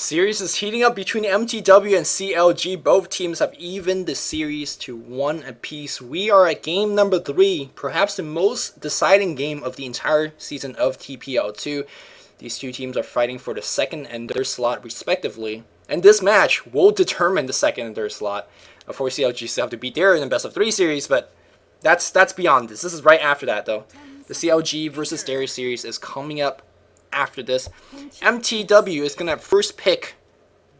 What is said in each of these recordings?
series is heating up between mTw and CLG. Both teams have evened the series to 1 apiece. We are at game number 3, perhaps the most deciding game of the entire season of TPL2. These two teams are fighting for the second and third slot respectively, and this match will determine the second and third slot. Of course, CLG still have to beat there in the best of 3 series, but that's beyond this. This is right after that though. The CLG versus Darius series is coming up after this. mTw is gonna first pick.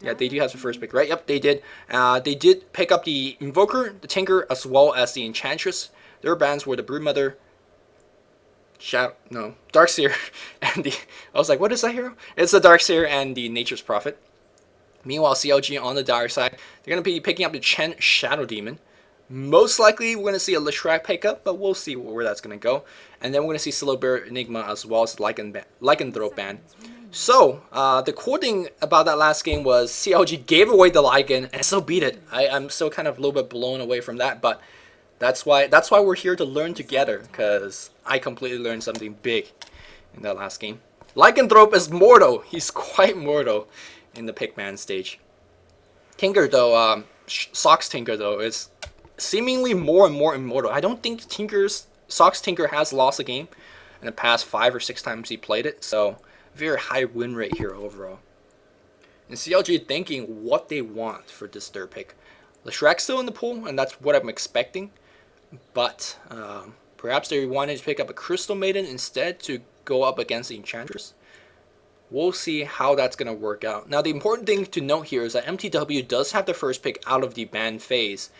Yeah, they do have the first pick, right? Yep, they did. They did pick up the Invoker, the Tinker, as well as the Enchantress. Their bans were the Broodmother, Darkseer, and the. I was like, what is that hero? It's the Darkseer and the Nature's Prophet. Meanwhile, CLG on the dire side, they're gonna be picking up the Chen Shadow Demon. Most likely, we're going to see a Leshrac pick up, but we'll see where that's going to go. And then we're going to see Slowbear Enigma as well as Lycanthrope ban. So, the cool thing about that last game was CLG gave away the Lycan and still beat it. I'm still kind of a little bit blown away from that, but that's why we're here to learn together, because I completely learned something big in that last game. Lycanthrope is mortal. He's quite mortal in the Pickman stage. Tinker, though, Sox Tinker, though, is seemingly more and more immortal. I don't think Sox Tinker has lost a game in the past 5 or 6 times he played it, so very high win rate here overall. And CLG thinking what they want for this third pick. Leshrac's still in the pool, and that's what I'm expecting, but perhaps they wanted to pick up a Crystal Maiden instead to go up against the Enchantress. We'll see how that's going to work out. Now, the important thing to note here is that mTw does have the first pick out of the ban phase.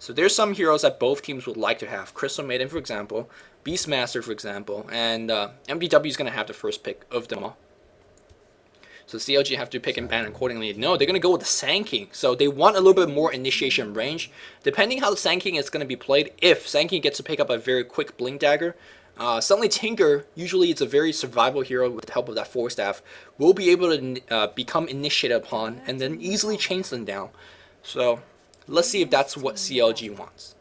So there's some heroes that both teams would like to have. Crystal Maiden, for example. Beastmaster, for example. And mTw is going to have the first pick of them all. So CLG have to pick and ban accordingly. No, they're going to go with the Sand King. So they want a little bit more initiation range. Depending how the Sand King is going to be played, if Sand King gets to pick up a very quick Blink Dagger, suddenly Tinker, usually it's a very survival hero with the help of that Force Staff, will be able to become initiated upon and then easily chain them down. So let's see if that's what CLG wants.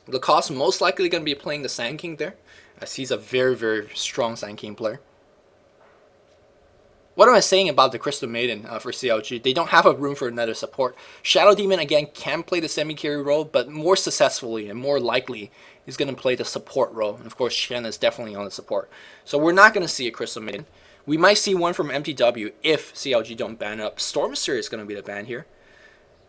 Lacoste most likely going to be playing the Sand King there, as he's a very, very strong Sand King player. What am I saying about the Crystal Maiden for CLG? They don't have a room for another support. Shadow Demon, again, can play the semi-carry role, but more successfully and more likely he's going to play the support role. And of course, Shen is definitely on the support. So we're not going to see a Crystal Maiden. We might see one from mTw if CLG don't ban up. Storm Spirit is going to be the ban here,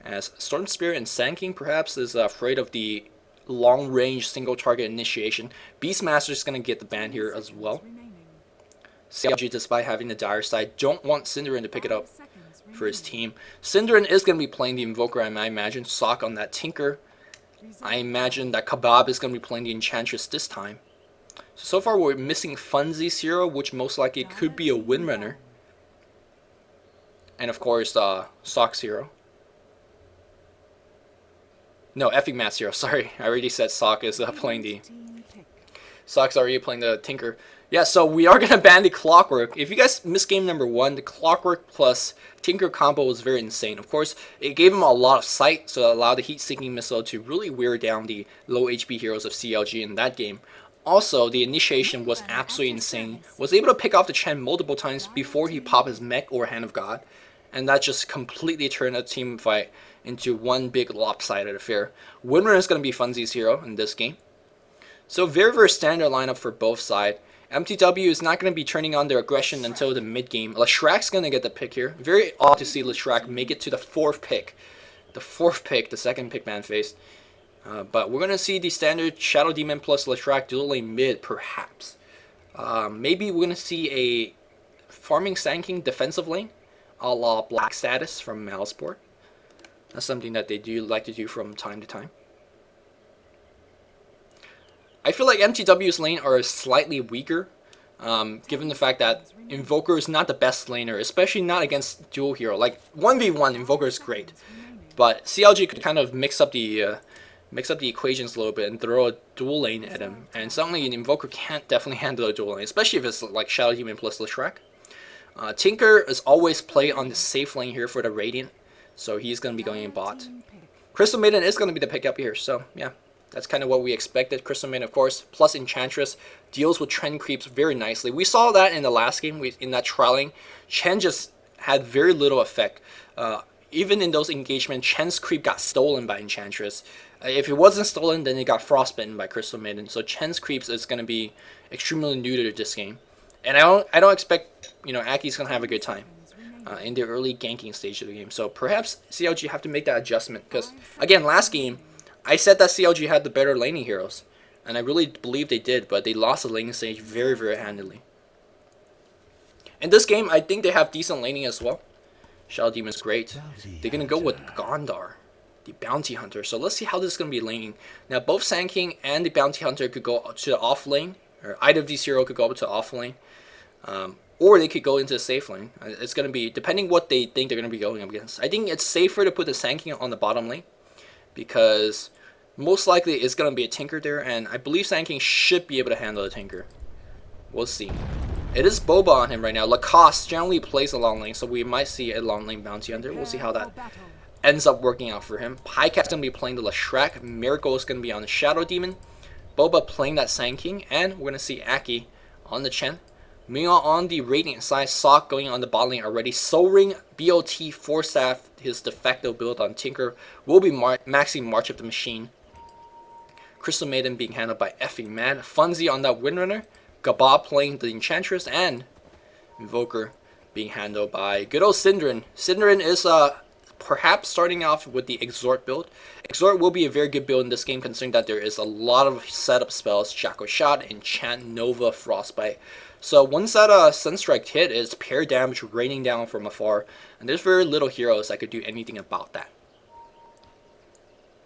as Storm Spirit and Sand King perhaps is afraid of the long-range single-target initiation. Beastmaster is going to get the ban here as well. CLG, despite having the dire side, don't want Cinderin to pick it up for his team. Cinderin is going to be playing the Invoker, I imagine. Sock on that Tinker. I imagine that Kebab is going to be playing the Enchantress this time. So far we're missing Funzy's hero, which most likely could be a Windrunner. And of course, Sock's hero. No, Effing Mass hero, sorry. I already said Sock is playing the... Sock's already playing the Tinker. Yeah, so we are going to ban the Clockwork. If you guys missed game number 1, the Clockwork plus Tinker combo was very insane. Of course, it gave him a lot of sight, so it allowed the Heat-Seeking Missile to really wear down the low HP heroes of CLG in that game. Also, the initiation was absolutely insane. Was able to pick off the Chen multiple times before he popped his mech or Hand of God. And that just completely turned a team fight into one big lopsided affair. Windrunner is going to be Funzy's hero in this game. So very, very standard lineup for both sides. mTw is not going to be turning on their aggression until the mid-game. Leshrac's going to get the pick here. Very odd to see Leshrac make it to the 4th pick. The 4th pick, the second pick man phase. But we're going to see the standard Shadow Demon plus Leshrac dual lane mid, perhaps. Maybe we're going to see a farming Sand King defensive lane, a la Black Status from Malsport. That's something that they do like to do from time to time. I feel like mTw's lane are slightly weaker, given the fact that Invoker is not the best laner, especially not against dual hero. Like 1v1, Invoker is great, but CLG could kind of mix up the equations a little bit and throw a dual lane at him, and suddenly an Invoker can't definitely handle a dual lane, especially if it's like Shadow Demon plus Leshrac. Tinker is always play on the safe lane here for the Radiant, so he's going to be going in bot. Crystal Maiden is going to be the pickup here, so yeah. That's kind of what we expected. Crystal Maiden, of course, plus Enchantress, deals with trend creeps very nicely. We saw that in the last game, in that trialing. Chen just had very little effect. Even in those engagements, Chen's creep got stolen by Enchantress. If it wasn't stolen, then it got frostbitten by Crystal Maiden. So Chen's creeps is going to be extremely new to this game, and I don't expect Aki's going to have a good time in the early ganking stage of the game. So perhaps CLG have to make that adjustment, because again, last game I said that CLG had the better laning heroes, and I really believe they did, but they lost the laning stage very, very handily. In this game, I think they have decent laning as well. Shadow Demon's great. They're going to go with Gondar, the Bounty Hunter. So let's see how this is going to be laning. Now, both Sand King and the Bounty Hunter could go to the off lane, or either of these heroes could go up to off lane, or they could go into the safe lane. It's going to be, depending what they think they're going to be going up against. I think it's safer to put the Sand King on the bottom lane, because most likely it's going to be a Tinker there, and I believe Sand King should be able to handle the Tinker. We'll see. It is Boba on him right now. Lacoste generally plays a long lane, so we might see a long lane Bounty Hunter. We'll see how that ends up working out for him. Pycat's going to be playing the Leshrac. Miracle is going to be on the Shadow Demon. Boba playing that Sand King, and we're going to see Aki on the Chen. Meanwhile, on the Radiant side, Sok going on the bot lane already. Soul Ring, BOT, Force Staff, his de facto build on Tinker, will be maxing March of the Machine. Crystal Maiden being handled by Effing Mad. Funzy on that Windrunner. Gabba playing the Enchantress, and Invoker being handled by good old Synderen. Synderen is perhaps starting off with the Exhort build. Exhort will be a very good build in this game, considering that there is a lot of setup spells, Shackle Shot, Enchant, Nova, Frostbite. So once that Sunstrike hit, it's pair damage raining down from afar, and there's very little heroes that could do anything about that.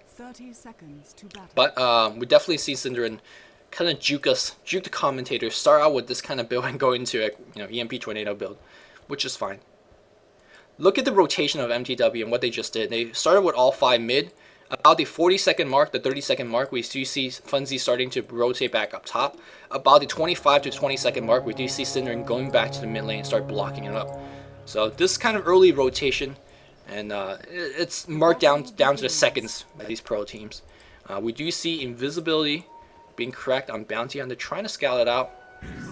30 seconds to battle. But we definitely see Synderen kind of juke the commentators, start out with this kind of build and go into a EMP Tornado build, which is fine. Look at the rotation of mTw and what they just did. They started with all 5 mid. About the 40-second mark, the 30-second mark, we do see Funzy starting to rotate back up top. About the 25 to 20-second mark, we do see Synderen going back to the mid lane and start blocking it up. So this kind of early rotation, and it's marked down to the seconds by these pro teams. We do see invisibility being correct on Bounty Hunter, trying to scout it out.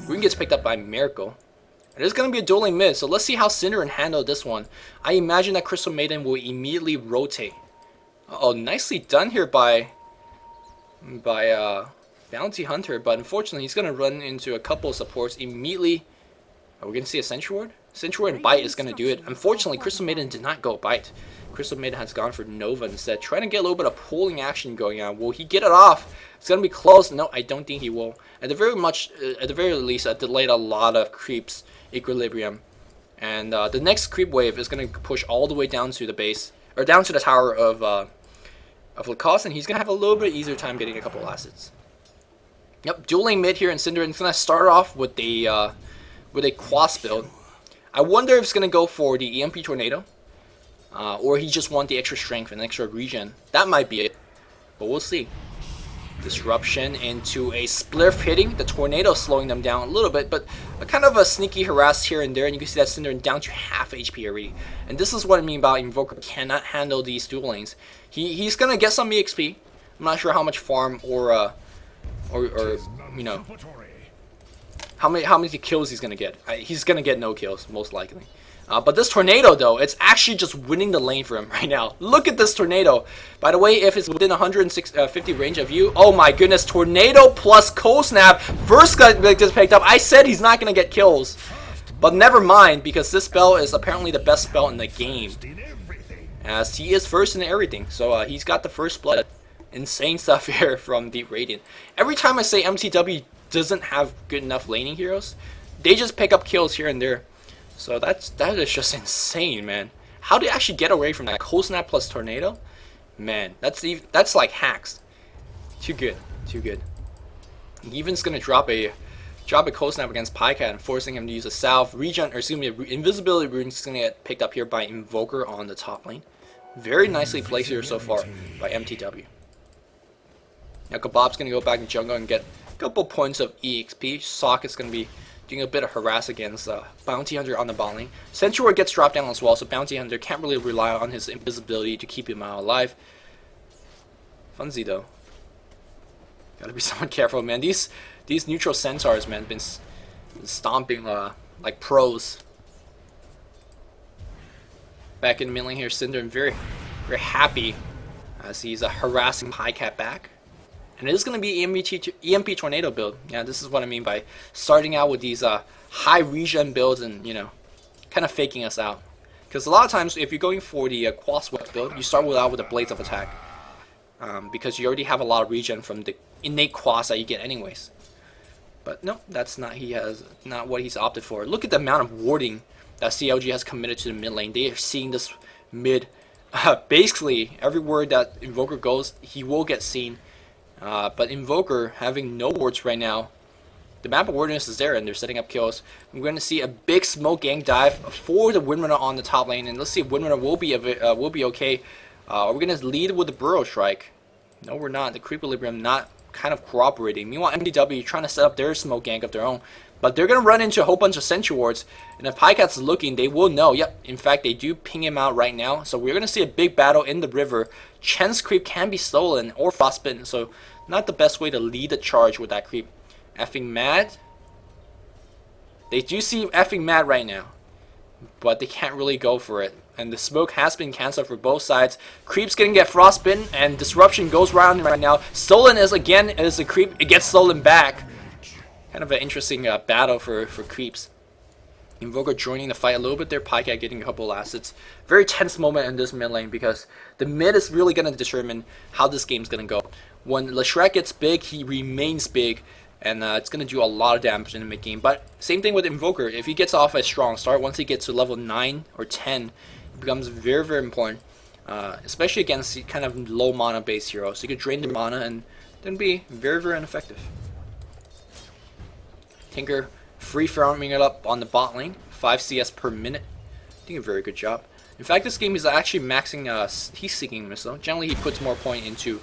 Green gets picked up by Miracle. It is going to be a dueling mid, so let's see how Synderen handled this one. I imagine that Crystal Maiden will immediately rotate. Oh, nicely done here by Bounty Hunter, but unfortunately he's going to run into a couple of supports immediately. Are we going to see a Sentry Ward? Sentry Ward and Bite is going to do it. Unfortunately, Crystal Maiden did not go Bite. Crystal Maiden has gone for Nova instead, trying to get a little bit of pulling action going on. Will he get it off? It's going to be close. No, I don't think he will. At the very least, it delayed a lot of creeps equilibrium. And the next creep wave is going to push all the way down to the base, or down to the tower of Lacoste, and he's going to have a little bit easier time getting a couple assets. Yep, dueling mid here, and Synderen's going to start off with a Quas build. I wonder if it's going to go for the EMP Tornado, or he just wants the extra strength and extra regen. That might be it, but we'll see. Disruption into a spliff hitting. The Tornado slowing them down a little bit, but a kind of a sneaky harass here and there, and you can see that Synderen down to half HP already. And this is what I mean about Invoker cannot handle these duel lanes. He's gonna get some EXP. I'm not sure how much farm or you know how many kills he's gonna get. He's gonna get no kills most likely. But this Tornado, though, it's actually just winning the lane for him right now. Look at this Tornado. By the way, if it's within 150 range of you, oh my goodness, Tornado plus Cold Snap. First gets picked up. I said he's not going to get kills. But never mind, because this spell is apparently the best spell in the game, as he is first in everything. So he's got the first blood. Insane stuff here from the Radiant. Every time I say mTw doesn't have good enough laning heroes, they just pick up kills here and there. So that is just insane, man. How do you actually get away from that? Cold Snap plus Tornado? Man, that's like hacks. Too good, too good. Even's gonna drop a Cold Snap against Pycat and forcing him to use a Salve. Invisibility rune is gonna get picked up here by Invoker on the top lane. Very nicely placed here so far by mTw. Now Kebab's gonna go back in jungle and get a couple points of EXP. Sok is gonna be doing a bit of harass against Bounty Hunter on the bot lane. Sentry Ward gets dropped down as well, so Bounty Hunter can't really rely on his invisibility to keep him alive. Funzy though, gotta be somewhat careful, man. These neutral centaurs, man, been stomping like pros. back in mid lane here. Cinder very, very happy as he's harassing Highcat back. And it is going to be EMP Tornado build. Yeah, this is what I mean by starting out with these high regen builds and, you know, kind of faking us out. Because a lot of times, if you're going for the Quas Web build, you start out with the Blades of Attack. Because you already have a lot of regen from the innate Quas that you get anyways. But no, that's not not what he's opted for. Look at the amount of warding that CLG has committed to the mid lane. They are seeing this mid. Basically, everywhere that Invoker goes, he will get seen. But Invoker having no wards right now, the map awareness is there and they're setting up kills. We're going to see a big smoke gang dive for the Windrunner on the top lane, and let's see if Windrunner will be okay. Are we going to lead with the Burrow Strike? No, we're not. The Creepilibrium not kind of cooperating. Meanwhile, mTw trying to set up their smoke gang of their own, but they're going to run into a whole bunch of Sentry Wards, and if Pycat's looking, they will know. Yep, in fact, they do ping him out right now, so we're going to see a big battle in the river. Chen's creep can be stolen or frostbitten, so not the best way to lead the charge with that creep. Effing mad. They do see effing mad right now, but they can't really go for it. And the smoke has been cancelled for both sides. Creep's gonna get frostbitten, and disruption goes around right now. Stolen is a creep. It gets stolen back. Kind of an interesting battle for creeps. Invoker joining the fight a little bit there. Pycat getting a couple assets. Very tense moment in this mid lane because the mid is really gonna determine how this game's gonna go. When Leshrac gets big, he remains big, and it's going to do a lot of damage in the mid game. But same thing with Invoker. If he gets off a strong start, once he gets to level 9 or 10, it becomes very, very important, especially against kind of low mana based heroes. So you could drain the mana and then be very, very ineffective. Tinker free farming it up on the bot lane, 5 CS per minute. Doing a very good job. In fact, this game is actually maxing heat-seeking missile. Generally, he puts more point into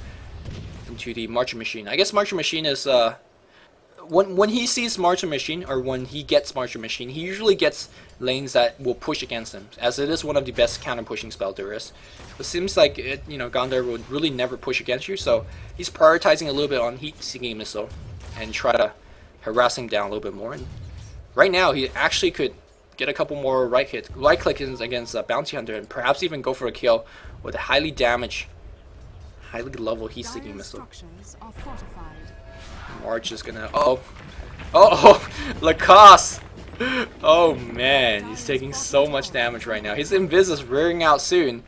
the Marching Machine. I guess Marching Machine is when he sees Marching Machine, or when he gets Marching Machine, he usually gets lanes that will push against him, as it is one of the best counter pushing spell there is. It seems like Gondar would really never push against you, so he's prioritizing a little bit on heat-seeking missile and try to harass him down a little bit more. And right now, he actually could get a couple more right click against Bounty Hunter, and perhaps even go for a kill with a highly level heat-seeking missile. March is gonna. Lacoste! Oh man, he's taking so much damage right now. His invis is rearing out soon.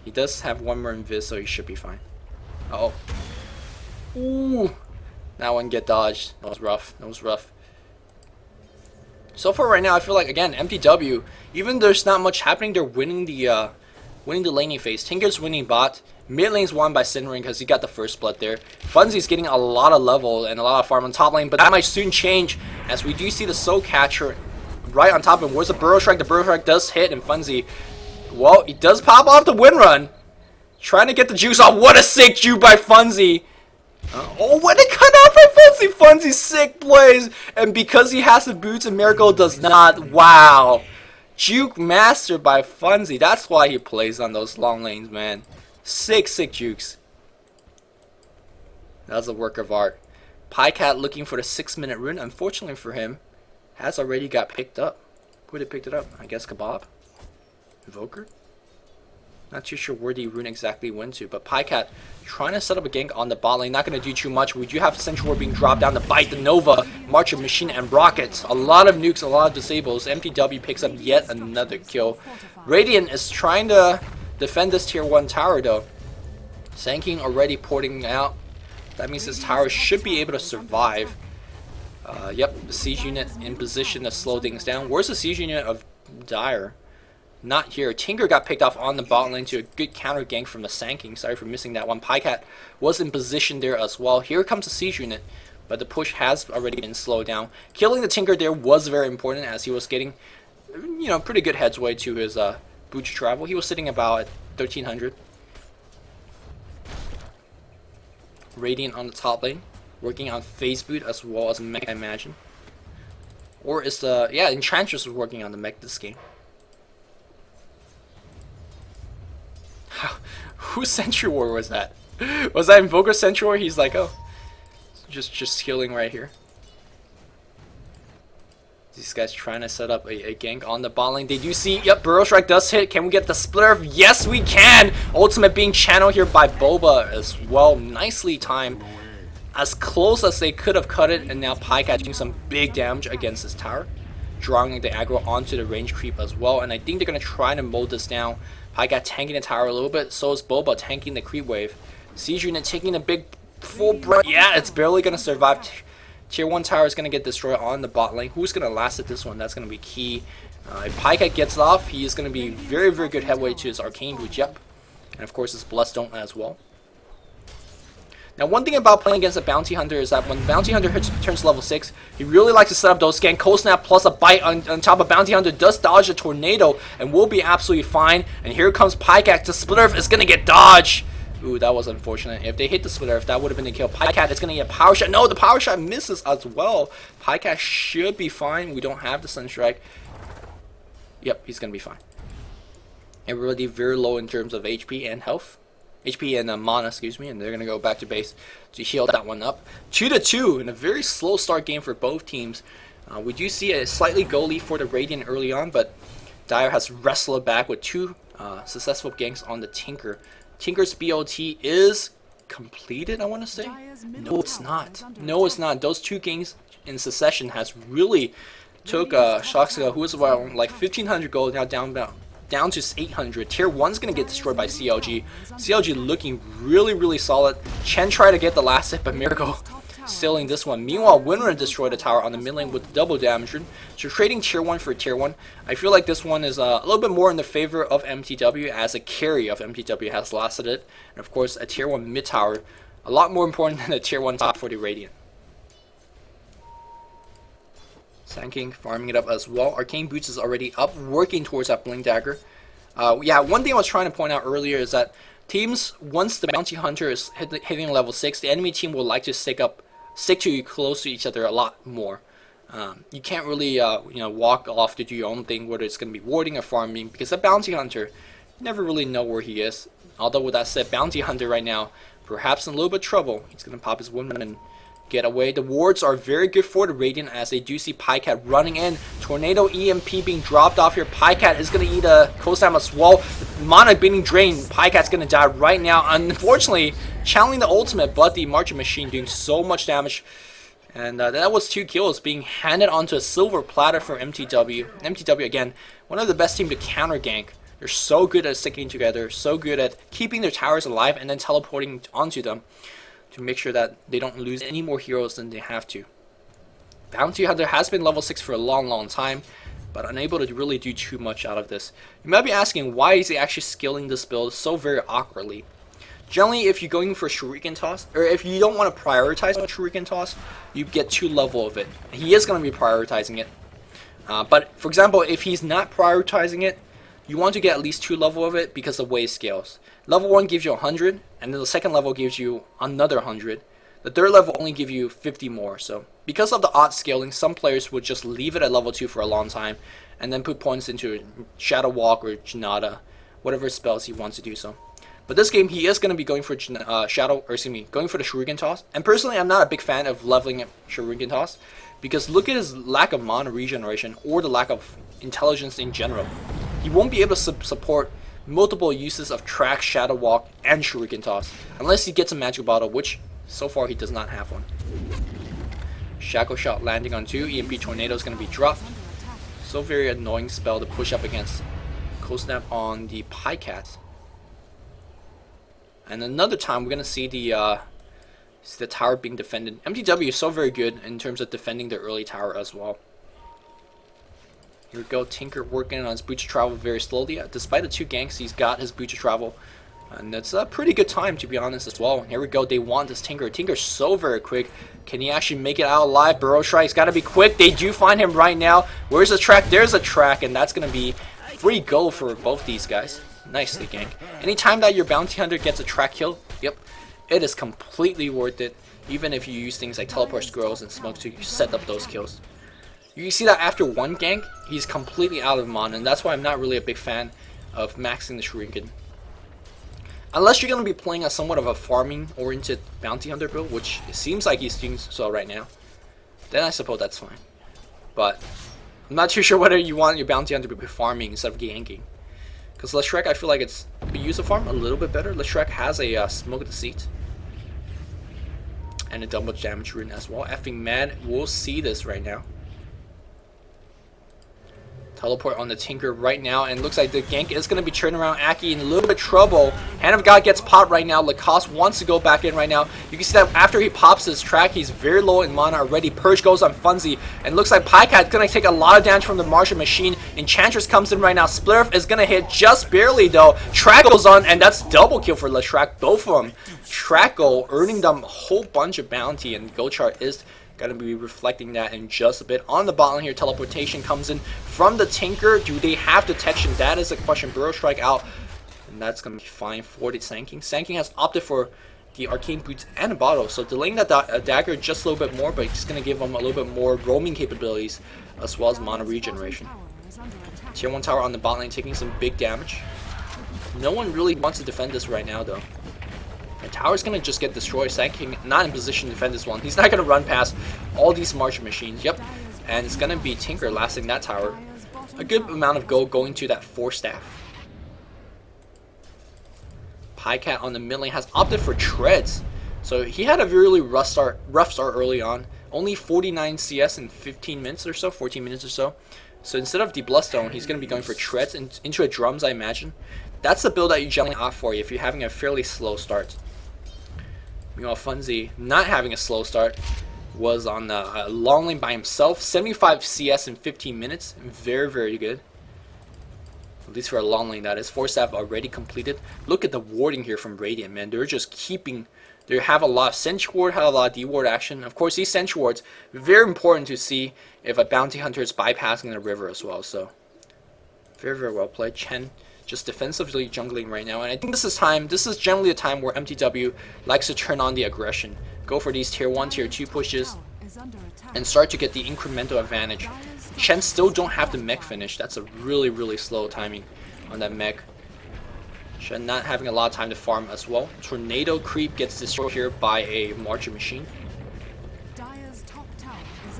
He does have one more invis, so he should be fine. Ooh! That one get dodged. That was rough. So far right now, I feel like, again, mTw, even though there's not much happening, they're winning the laning phase. Tinker's winning bot. Mid lane's won by Sinring because he got the first blood there. Funzy's getting a lot of level and a lot of farm on top lane, but that might soon change as we do see the Soul Catcher right on top of him. Where's the Burrow Strike? The Burrow Strike does hit, and Funzy, well, he does pop off the win run. Trying to get the juice off. What a sick juke by Funzy. What a cut off by Funzy. Funzy's sick plays, and because he has the boots and Miracle does not. Wow. Juke master by Funzy. That's why he plays on those long lanes, man. Sick jukes. That's a work of art. Pycat looking for the 6-minute rune. Unfortunately for him, has already got picked up. Who would have picked it up? I guess Kebab? Invoker? Not too sure where the rune exactly went to, but Pycat trying to set up a gank on the bot lane. Not going to do too much. We do have Central Ward being dropped down to bite the Nova, Marching Machine, and Rockets. A lot of nukes, a lot of disables. mTw picks up yet another kill. Radiant is trying to defend this tier 1 tower though. Sanking already porting out. That means this tower should be able to survive. Yep, the siege unit in position to slow things down. Where's the siege unit of Dire? Not here. Tinker got picked off on the bot lane to a good counter gank from the Sanking. Sorry for missing that one. Pycat was in position there as well. Here comes the siege unit, but the push has already been slowed down. Killing the Tinker there was very important as he was getting, pretty good headsway to his boot travel. He was sitting about at 1300. Radiant on the top lane, working on phase boot as well as mech, I imagine. Or is Enchantress was working on the mech this game. Whose Sentry War was that? Was that Invoker Sentry War? He's like, oh, just healing right here. These guys trying to set up a gank on the bot lane. They do see, yep, Burrow Strike does hit. Can we get the splitter? Yes, we can. Ultimate being channeled here by Boba as well. Nicely timed. As close as they could have cut it, and now Pycat doing some big damage against this tower. Drawing the aggro onto the range creep as well. And I think they're going to try to mold this down. Pycat tanking the tower a little bit. So is Boba tanking the creep wave. Siege unit taking a big full breath. Yeah, it's barely going to survive. Tier 1 tower is going to get destroyed on the bot lane. Who's going to last at this one? That's going to be key. If Pycat gets off, he is going to be very, very good headway to his Arcane Boots, yep. And of course his Bloodstone as well. Now one thing about playing against a Bounty Hunter is that when Bounty Hunter turns level 6, he really likes to set up those scan Cold Snap plus a bite on top of Bounty Hunter, does dodge a tornado and will be absolutely fine. And here comes Pycat. The Split Earth is going to get dodged. Ooh, that was unfortunate. If they hit the Split Earth, that would have been the kill. Pycat is going to get a Power Shot. No, the Power Shot misses as well. Pycat should be fine. We don't have the Sunstrike. Yep, he's going to be fine. Everybody very low in terms of HP and health. HP and mana, excuse me, and they're going to go back to base to heal that one up. 2-2 in a very slow start game for both teams. We do see a slightly goal lead for the Radiant early on, but Dire has wrestled back with 2 successful ganks on the Tinker. Tinker's BOT is completed, I want to say. No, it's not. No, it's not. Those 2 ganks in succession has really took Shoxga, who was about like 1,500 gold, now down to 800. Tier 1's going to get destroyed by CLG. CLG looking really, really solid. Chen tried to get the last hit, but Miracle stealing this one. Meanwhile, Winter destroyed the tower on the mid lane with double damage. So trading tier 1 for tier 1. I feel like this one is a little bit more in the favor of mTw, as a carry of mTw has lasted it. And of course, a tier 1 mid tower, a lot more important than a tier 1 top for the Radiant. Sand King farming it up as well. Arcane Boots is already up, working towards that Blink Dagger. Yeah, one thing I was trying to point out earlier is that teams, once the Bounty Hunter is hitting level 6, the enemy team will like to stick to you close to each other a lot more. You can't really walk off to do your own thing, whether it's going to be warding or farming, because the Bounty Hunter, you never really know where he is. Although with that said, Bounty Hunter right now, perhaps in a little bit of trouble. He's going to pop his woman and get away. The wards are very good for the Radiant, as they do see Pycat running in. Tornado EMP being dropped off here. Pycat is going to eat a Cold Snap as well. Mana being drained. Pycat's going to die right now. Unfortunately, channeling the ultimate, but the Marching Machine doing so much damage. And that was 2 kills being handed onto a silver platter for mTw. mTw, again, one of the best teams to counter gank. They're so good at sticking together, so good at keeping their towers alive and then teleporting onto them to make sure that they don't lose any more heroes than they have to. Bounty Hunter has been level 6 for a long time, but unable to really do too much out of this. You might be asking, why is he actually skilling this build so very awkwardly? Generally, if you're going for Shuriken Toss, or if you don't want to prioritize a Shuriken Toss, you get 2 level of it. He is going to be prioritizing it. But, for example, if he's not prioritizing it, you want to get at least 2 level of it because of the way it scales. Level 1 gives you 100, and then the second level gives you another 100. The third level only gives you 50 more. So because of the odd scaling, some players would just leave it at level 2 for a long time, and then put points into Shadow Walk or Janata, whatever spells he wants to do so. But this game, he is going to be going for going for the Shuriken Toss. And personally, I'm not a big fan of leveling up Shuriken Toss, because look at his lack of mana regeneration, or the lack of intelligence in general. He won't be able to support multiple uses of Track, Shadow Walk, and Shuriken Toss, unless he gets a Magic Bottle, which so far he does not have one. Shackle Shot landing on 2, EMP Tornado is going to be dropped. So very annoying spell to push up against. Cold Snap on the Pycat. And another time we're going to see the tower being defended. mTw is so very good in terms of defending the early tower as well. Here we go, Tinker working on his Boots of Travel very slowly. Despite the 2 ganks, he's got his Boots of Travel. And it's a pretty good time, to be honest, as well. Here we go, they want this Tinker. Tinker's so very quick. Can he actually make it out alive? Burrow Strike's got to be quick. They do find him right now. Where's the track? There's a track, and that's going to be free goal for both these guys. Nicely gank. Anytime that your Bounty Hunter gets a track kill, yep, it is completely worth it. Even if you use things like Teleport Squirrels and Smoke to set up those kills. You see that after 1 gank, he's completely out of mana, and that's why I'm not really a big fan of maxing the Shuriken. Unless you're going to be playing as somewhat of a farming-oriented Bounty Hunter build, which it seems like he's doing so right now, then I suppose that's fine. But I'm not too sure whether you want your bounty hunter to be farming instead of ganking. Because Leshrac, I feel like it's be used to farm a little bit better. Leshrac has a Smoke Deceit. And a double damage rune as well. Effing mad. We'll see this right now. Teleport on the Tinker right now, and looks like the gank is going to be turning around. Aki in a little bit of trouble. Hand of God gets popped right now. Lacoste wants to go back in right now. You can see that after he pops his track, he's very low in mana already. Purge goes on Funzy, and looks like Pycat is going to take a lot of damage from the Martian Machine. Enchantress comes in right now. Spliff is going to hit just barely though. Track goes on, and that's double kill for Leshrac. Both of them. Track goal, earning them a whole bunch of bounty, and Gochar is going to be reflecting that in just a bit. On the bottom here, teleportation comes in from the Tinker. Do they have detection? That is a question. Burrow Strike out, and that's going to be fine for the Sanking. Sanking has opted for the Arcane Boots and a bottle, so delaying that dagger just a little bit more, but it's going to give them a little bit more roaming capabilities as well as mana regeneration. Tier 1 tower on the bot lane taking some big damage. No one really wants to defend this right now though. The tower's gonna just get destroyed. Sanking not in position to defend this one. He's not gonna run past all these Martian Machines. Yep. And it's gonna be Tinker lasting that tower. A good amount of gold going to that 4 staff. Pycat on the mid lane has opted for Treads. So he had a really rough start early on. Only 49 CS in 15 minutes or so, 14 minutes or so. So instead of the Bloodstone, he's gonna be going for Treads into a Drums, I imagine. That's the build that you generally opt for if you're having a fairly slow start. Meanwhile, Funzy, not having a slow start, was on the long lane by himself. 75 CS in 15 minutes. Very, very good. At least for a long lane, that is. 4 staff already completed. Look at the warding here from Radiant, man. They're just keeping... They have a lot of Sentry Ward, have a lot of D-Ward action. Of course, these Sentry Wards, very important to see if a Bounty Hunter is bypassing the river as well. So, very, very well played. Chen just defensively jungling right now, and I think this is generally a time where mTw likes to turn on the aggression, go for these tier 1, tier 2 pushes, and start to get the incremental advantage. Chen still don't have the mech finish. That's a really, really slow timing on that mech. Chen not having a lot of time to farm as well. Tornado creep gets destroyed here by a Martian Machine.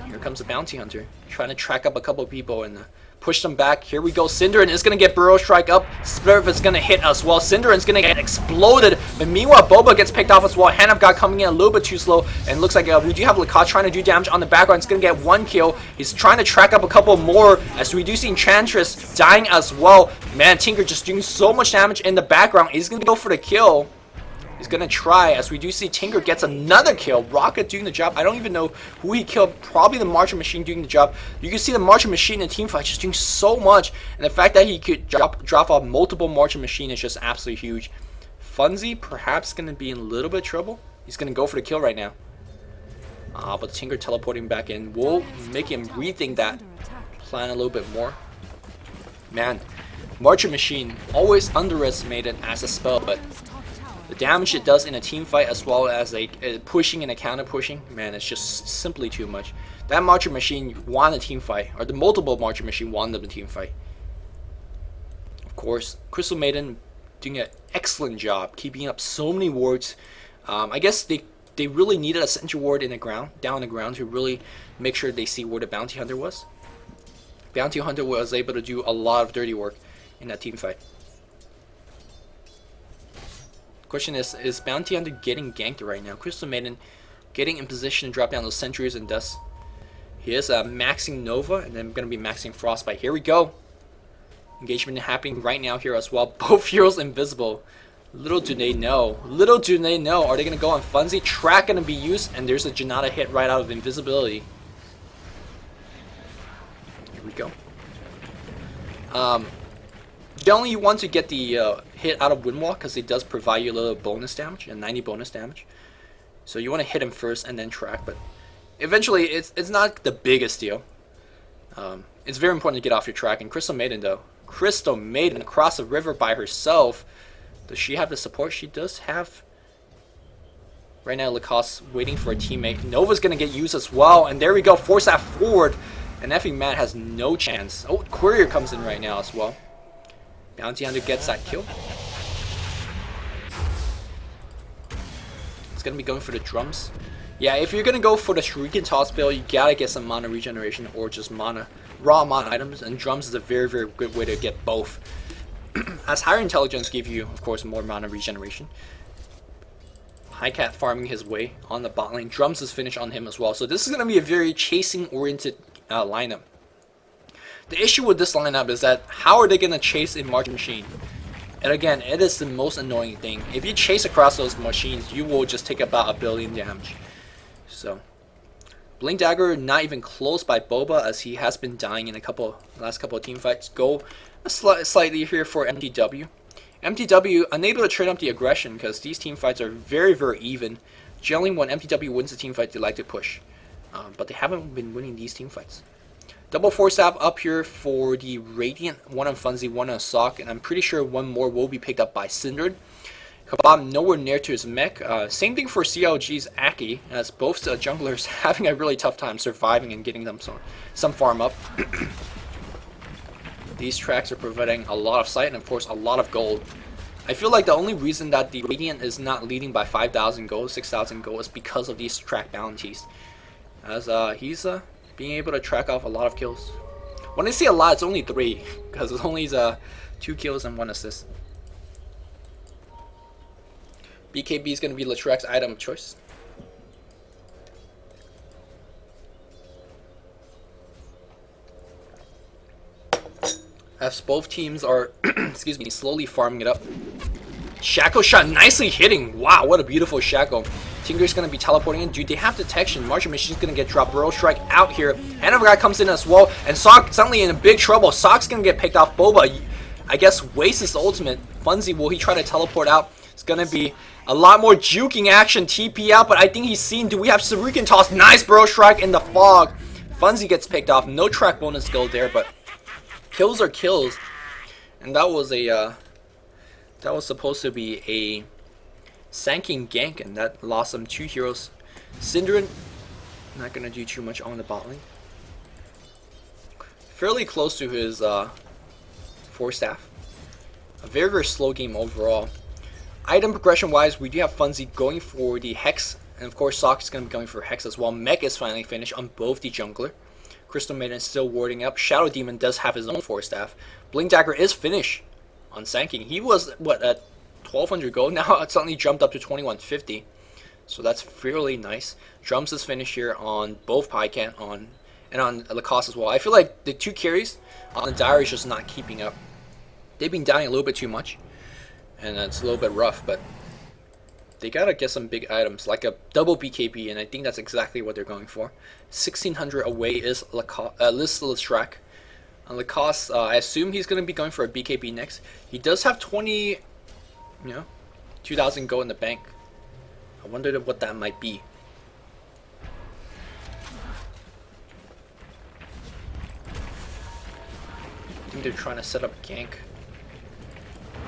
Here comes a Bounty Hunter, trying to track up a couple people and push them back. Here we go. Synderin is going to get Burrow Strike up. Spliff is going to hit as well. Synderin's going to get exploded. But meanwhile, Boba gets picked off as well. Hand of God coming in a little bit too slow. And looks like we do have Lacoste trying to do damage on the background. It's going to get 1 kill. He's trying to track up a couple more as we do see Enchantress dying as well. Man, Tinker just doing so much damage in the background. He's going to go for the kill. He's going to try, as we do see Tinker gets another kill. Rocket doing the job. I don't even know who he killed. Probably the Martian Machine doing the job. You can see the Martian Machine in the team fight just doing so much. And the fact that he could drop off multiple Martian Machine is just absolutely huge. Funzy perhaps going to be in a little bit of trouble. He's going to go for the kill right now. But Tinker teleporting back in will make him rethink that plan a little bit more. Man, Martian Machine always underestimated as a spell, but the damage it does in a team fight as well as a pushing and a counter pushing, man, it's just simply too much. That Martian Machine won a team fight, or the multiple Martian Machine won them the team fight. Of course, Crystal Maiden doing an excellent job keeping up so many wards. I guess they really needed a sentry ward in the ground, down the ground, to really make sure they see where the Bounty Hunter was. Bounty Hunter was able to do a lot of dirty work in that team fight. Question is Bounty Hunter getting ganked right now? Crystal Maiden getting in position to drop down those sentries and dust. He is maxing Nova and then going to be maxing Frostbite. Here we go. Engagement happening right now here as well. Both heroes invisible. Little do they know. Little do they know. Are they going to go on Funzy? Track going to be used, and there's a Janata hit right out of invisibility. Here we go. Generally, you want to get the hit out of Windwalk because it does provide you a little bonus damage, a 90 bonus damage. So you want to hit him first and then track, but eventually it's not the biggest deal. It's very important to get off your track. And Crystal Maiden though, Crystal Maiden across the river by herself. Does she have the support? She does have. Right now, Lacoste waiting for a teammate. Nova's gonna get used as well, and there we go. Force that forward, and effing Matt has no chance. Oh, Courier comes in right now as well. Bounty Hunter gets that kill. It's going to be going for the drums. Yeah, if you're gonna go for the Shuriken Toss build, you gotta get some mana regeneration or just raw mana items, and drums is a very, very good way to get both. As higher intelligence give you, of course, more mana regeneration. Highcat farming his way on the bot lane. Drums is finished on him as well. So this is gonna be a very chasing-oriented lineup. The issue with this lineup is that how are they gonna chase a March machine? And again, it is the most annoying thing. If you chase across those machines, you will just take about 1 billion damage. So, Blink Dagger not even close by Boba, as he has been dying in last couple of team fights. Go slightly here for mTw. mTw unable to trade up the aggression because these team fights are very, very even. Generally, when mTw wins a team fight, they like to push, but they haven't been winning these team fights. Double Force Staff up here for the Radiant, one on Funzy, one on Sock, and I'm pretty sure one more will be picked up by Syndred. Kabam nowhere near to his mech. Same thing for CLG's Aki, as both junglers having a really tough time surviving and getting them some farm up. These tracks are providing a lot of sight and of course a lot of gold. I feel like the only reason that the Radiant is not leading by 5,000 gold, 6,000 gold is because of these track bounties. As he's being able to track off a lot of kills. When I say a lot, it's only 3, because it's only 2 kills and 1 assist. BKB is going to be Latrek's item of choice. As both teams are, excuse me, slowly farming it up. Shackle shot nicely hitting. Wow, what a beautiful Shackle. Tinker's going to be teleporting in. Dude, they have detection. Martian Machine's going to get dropped. Burrow Strike out here. Hand of God comes in as well. And Sock suddenly in a big trouble. Sock's going to get picked off. Boba, I guess, wastes his ultimate. Funzy, will he try to teleport out? It's going to be a lot more juking action. TP out, but I think he's seen. Do we have Shuriken Toss? Nice Burrow Strike in the fog. Funzy gets picked off. No track bonus skill there, but kills are kills. And that was a, that was supposed to be a Sanking gank, and that lost them 2 heroes. Syndred, not going to do too much on the bot lane. Fairly close to his 4 staff. A very, very slow game overall. Item progression wise, we do have Funzy going for the Hex, and of course Sock is going to be going for Hex as well. Mech is finally finished on both the jungler. Crystal Maiden is still warding up. Shadow Demon does have his own 4 staff. Blink Dagger is finished on Sanking. He was, what, at 1200 gold? Now it suddenly jumped up to 2150. So that's fairly nice. Drums is finished here on both Pycan and on Lacoste as well. I feel like the 2 carries on the Dire is just not keeping up. They've been dying a little bit too much. And it's a little bit rough, but they gotta get some big items, like a double BKB, and I think that's exactly what they're going for. 1600 away is Latrak. On Lacoste, I assume he's gonna be going for a BKB next. He does have 2,000 gold in the bank. I wonder what that might be. I think they're trying to set up a gank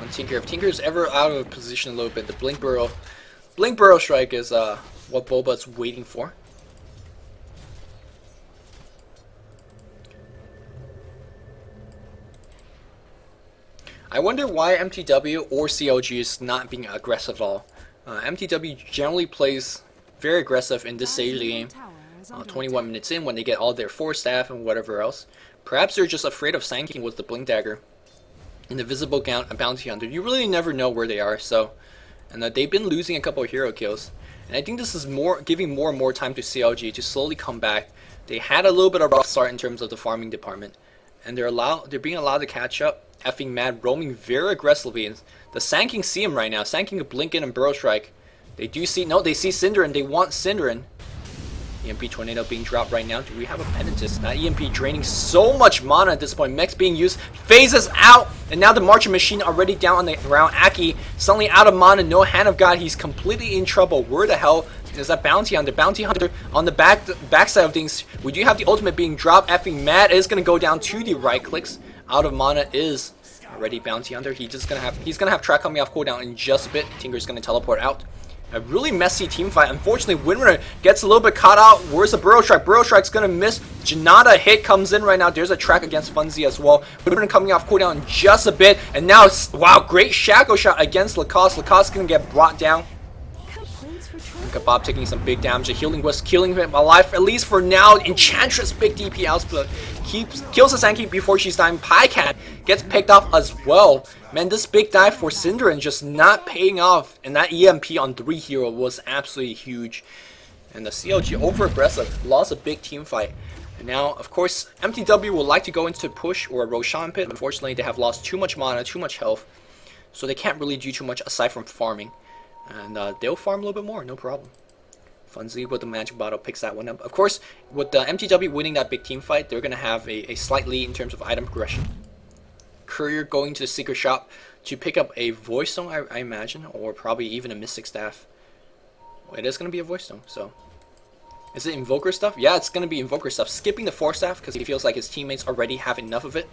on Tinker. If Tinker's ever out of position a little bit, the Blink Burrow Strike is what Boba's waiting for. I wonder why mTw or CLG is not being aggressive at all. mTw generally plays very aggressive in this stage of the game. 21 minutes in, when they get all their 4 staff and whatever else. Perhaps they're just afraid of Sanking with the Blink Dagger. In the visible bounty hunter, you really never know where they are. So, and they've been losing a couple of hero kills, and I think this is giving more and more time to CLG to slowly come back. They had a little bit of a rough start in terms of the farming department, and they're being allowed to catch up. Effing mad, roaming very aggressively, and the Sanking see him right now. Sanking a Blink in and Burrow Strike. They do see they see Synderen. They want Synderen. EMP Tornado being dropped right now. Do we have a Penitence? That EMP draining so much mana at this point. Mech's being used. Phases out. And now the Marching Machine already down on the ground. Aki suddenly out of mana. No Hand of God. He's completely in trouble. Where the hell is that Bounty Hunter? Bounty Hunter on the backside of things. We do have the ultimate being dropped. Effing mad is going to go down to the right clicks. Out of mana is already Bounty Hunter. He's gonna have track coming off cooldown in just a bit. Tinker's going to teleport out. A really messy team fight. Unfortunately, Windrunner gets a little bit caught out. Where's the Burrow Strike? Burrow Strike's gonna miss. Janata hit comes in right now. There's a track against Funzy as well. Windrunner coming off cooldown in just a bit. And now, wow, great Shackle shot against Lacoste. Lacoste's gonna get brought down. Kebab taking some big damage. The healing was killing him alive, at least for now. Enchantress big DP output kills the Sankey before she's dying. Pycat gets picked off as well. Man, this big dive for Cinderin just not paying off, and that EMP on 3 hero was absolutely huge. And the CLG over aggressive, lost a big team fight. And now, of course, mTw would like to go into push or a Roshan pit. Unfortunately, they have lost too much mana, too much health, so they can't really do too much aside from farming. And they'll farm a little bit more, no problem. Funzy with the magic bottle picks that one up. Of course, with the mTw winning that big team fight, they're going to have a slight lead in terms of item progression. Courier going to the secret shop to pick up a voice stone, I imagine, or probably even a mystic staff. Well, it is going to be a voice stone, so. Is it invoker stuff? Yeah, it's going to be invoker stuff. Skipping the force staff because he feels like his teammates already have enough of it.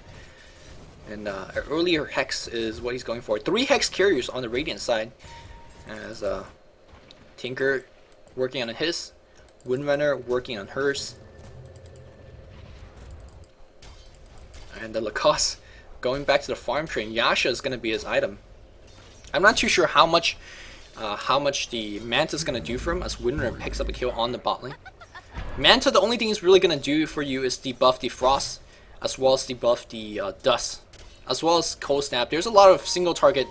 And an earlier hex is what he's going for. 3 hex carriers on the Radiant side. As Tinker working on his, Windrunner working on hers, and the Lacoste going back to the farm train. Yasha is going to be his item. I'm not too sure how much the Manta is going to do for him as Windrunner picks up a kill on the bot lane. Manta, the only thing he's really going to do for you is debuff the Frost, as well as debuff the Dust, as well as Cold Snap. There's a lot of single target,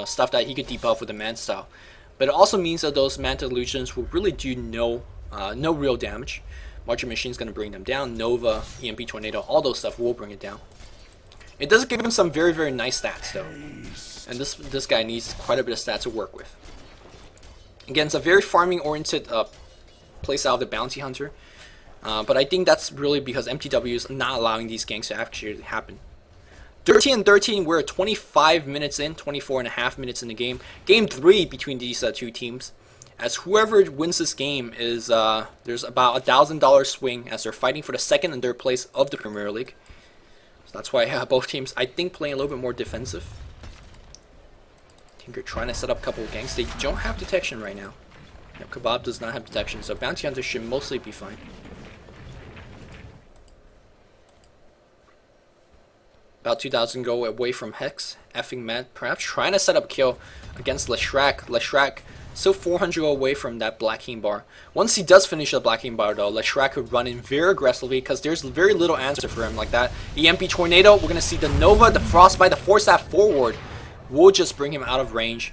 stuff that he could debuff with the Manta style. But it also means that those Manta illusions will really do no real damage. Marcher Machine's going to bring them down. Nova, EMP Tornado, all those stuff will bring it down. It does give him some very, very nice stats though. And this guy needs quite a bit of stats to work with. Again, it's a very farming oriented playstyle of the Bounty Hunter. But I think that's really because mTw is not allowing these ganks to actually happen. 13-13, we're 25 minutes in, 24.5 minutes in the game. Game 3 between these two teams. As whoever wins this game is, there's about $1,000 swing as they're fighting for the 2nd and 3rd place of the Premier League. So that's why both teams, I think, playing a little bit more defensive. Tinker trying to set up a couple of ganks. They don't have detection right now. Yep, Kebab does not have detection, so Bounty Hunter should mostly be fine. About 2,000 go away from Hex. Effing mad. Perhaps trying to set up a kill against Leshrac. Leshrac still 400 away from that Black King bar. Once he does finish the Black King bar though, Leshrac could run in very aggressively because there's very little answer for him like that. EMP Tornado, we're going to see the Nova, the Frostbite, the Force Staff forward will just bring him out of range.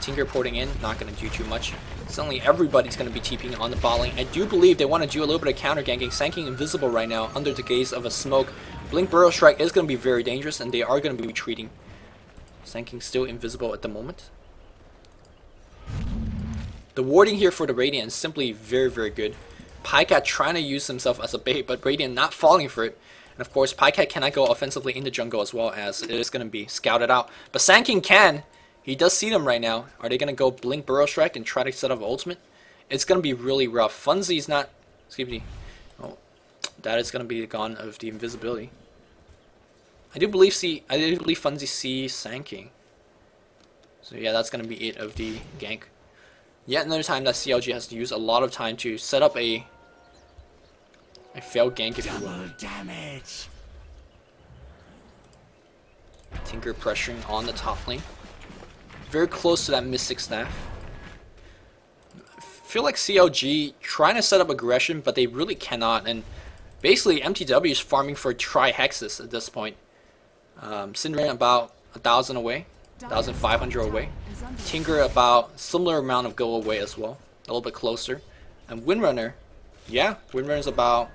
Tinker porting in, not going to do too much. Suddenly everybody's going to be TPing on the bot lane. I do believe they want to do a little bit of counter ganking. Sanking invisible right now under the gaze of a smoke. Blink Burrow Strike is going to be very dangerous, and they are going to be retreating. Sanking still invisible at the moment. The warding here for the Radiant is simply very, very good. Pycat trying to use himself as a bait, but Radiant not falling for it. And of course, Pycat cannot go offensively in the jungle as well, as it is going to be scouted out. But Sanking can. He does see them right now. Are they going to go Blink Burrow Strike and try to set up ultimate? It's going to be really rough. Funzy's not... Excuse me. Oh, that is going to be gone of the invisibility. I do believe Funzy sees Sanking. So yeah, that's going to be it of the gank. Yet another time that CLG has to use a lot of time to set up a failed gank, if you will. Damage. Tinker pressuring on the top lane. Very close to that Mystic Staff. I feel like CLG trying to set up aggression, but they really cannot. And basically, mTw is farming for tri-hexes at this point. Cinderin about 1,000 away, 1,500 away. Tinker about similar amount of go away as well, a little bit closer. And Windrunner, yeah, Windrunner's about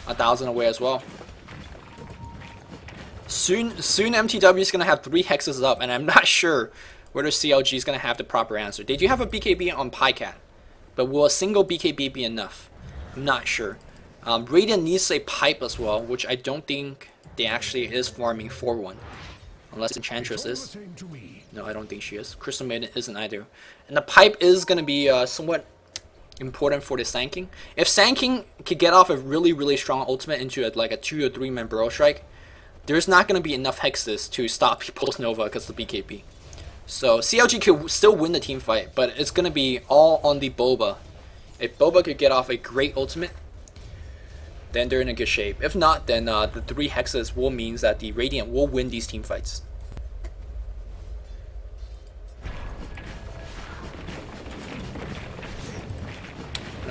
1,000 away as well. Soon mTw is gonna have 3 hexes up, and I'm not sure whether CLG is gonna have the proper answer. They do have a BKB on Pycat, but will a single BKB be enough? I'm not sure. Radiant needs a pipe as well, which I don't think they actually is farming for one. Unless Enchantress is. No, I don't think she is. Crystal Maiden isn't either. And the pipe is going to be somewhat important for the Sanking. If Sanking could get off a really, really strong ultimate into like a 2 or 3 man Burrow Strike, there's not going to be enough hexes to stop people's Nova because of the BKB. So CLG could still win the team fight, but it's going to be all on the Boba. If Boba could get off a great ultimate, then they're in a good shape. If not, then the 3 hexes will mean that the Radiant will win these team fights.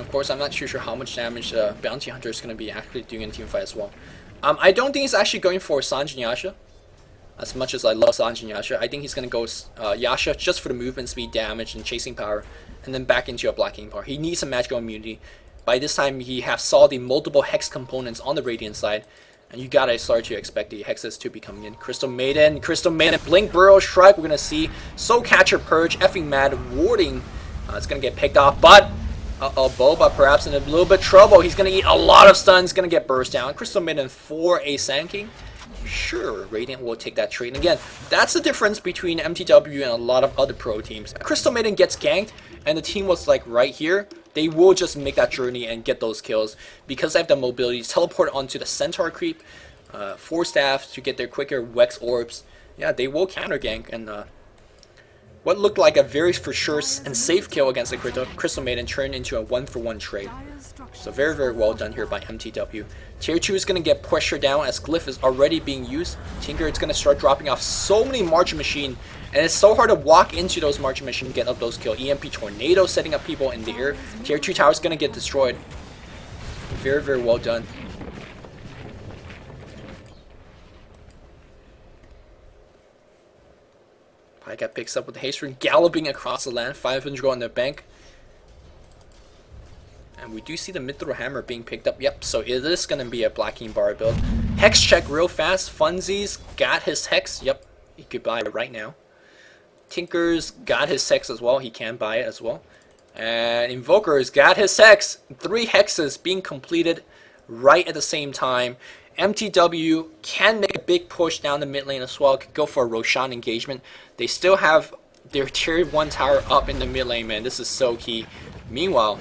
Of course, I'm not too sure how much damage Bounty Hunter is going to be actually doing in teamfight as well. I don't think he's actually going for Sanjin Yasha. As much as I love Sanjin Yasha, I think he's going to go Yasha just for the movement speed, damage, and chasing power, and then back into a blocking power. He needs some magical immunity. By this time, he saw the multiple Hex components on the Radiant side, and you gotta start to expect the Hexes to be coming in. Crystal Maiden, Blink Burrow Strike, we're gonna see. Soul Catcher Purge, effing mad, warding. It's gonna get picked off, but Boba perhaps in a little bit trouble. He's gonna eat a lot of stuns, gonna get burst down. Crystal Maiden for a Sand King. Sure, Radiant will take that trade. And again, that's the difference between mTw and a lot of other pro teams. Crystal Maiden gets ganked, and the team was like right here. They will just make that journey and get those kills because they have the mobility to teleport onto the Centaur creep, 4 staff to get their quicker Wex orbs. Yeah, they will counter gank, and what looked like a very for sure and safe kill against the Crystal Maiden turned into a 1-for-1 trade. So very, very well done here by mTw. Tier 2 is going to get pressure down as Glyph is already being used. Tinker is going to start dropping off so many Marching Machine, and it's so hard to walk into those Marching Machine and get up those kills. EMP Tornado setting up people in the air. Tier 2 tower is going to get destroyed. Very, very well done. Pycat picks up with the haste ring, galloping across the land. 500 go on the bank. And we do see the Mithril Hammer being picked up. Yep, so it is going to be a blocking bar build. Hex check real fast. Funsies got his Hex. Yep, he could buy it right now. Tinker's got his Hex as well. He can buy it as well. And Invoker's got his Hex. 3 Hexes being completed right at the same time. mTw can make a big push down the mid lane as well. Could go for a Roshan engagement. They still have their tier 1 tower up in the mid lane, man. This is so key. Meanwhile,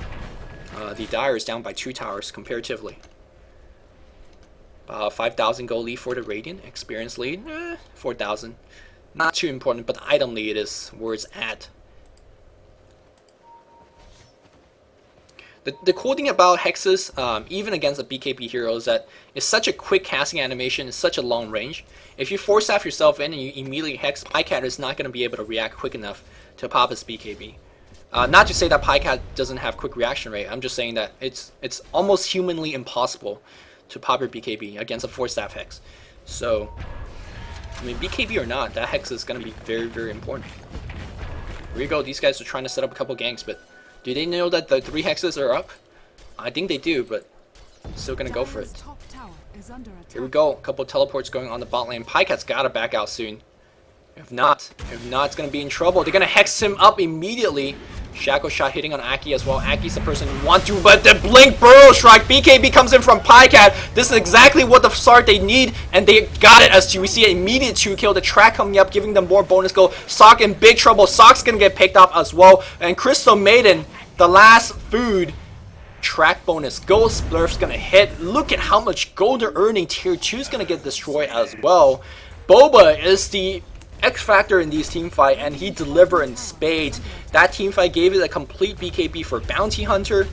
the Dire is down by 2 towers comparatively. 5,000 gold lead for the Radiant. Experience lead, 4,000. Not too important, but the item lead is where it's at. The cool thing about Hexes, even against a BKB hero, is that it's such a quick casting animation, it's such a long range. If you force staff yourself in and you immediately Hex, Pycat is not going to be able to react quick enough to pop his BKB. Not to say that Pycat doesn't have quick reaction rate, I'm just saying that it's almost humanly impossible to pop your BKB against a 4-staff Hex. So, I mean, BKB or not, that Hex is going to be very, very important. Here we go, these guys are trying to set up a couple ganks, but do they know that the 3 Hexes are up? I think they do, but still going to go for it. Here we go, a couple teleports going on the bot lane. Pycat's got to back out soon. If not, it's going to be in trouble. They're going to Hex him up immediately. Shackle shot hitting on Aki as well. Aki's the person who wants to, but the Blink Burrow Strike. BKB comes in from Pycat. This is exactly what the start they need, and they got it as we see an immediate 2 kill. The track coming up, giving them more bonus gold. Sock in big trouble. Sock's going to get picked off as well. And Crystal Maiden, the last food. Track bonus. Gold Splurf's going to hit. Look at how much gold they're earning. Tier 2 is going to get destroyed as well. Boba is the X factor in these team fight, and he delivered in spades. That team fight gave it a complete BKB for Bounty Hunter.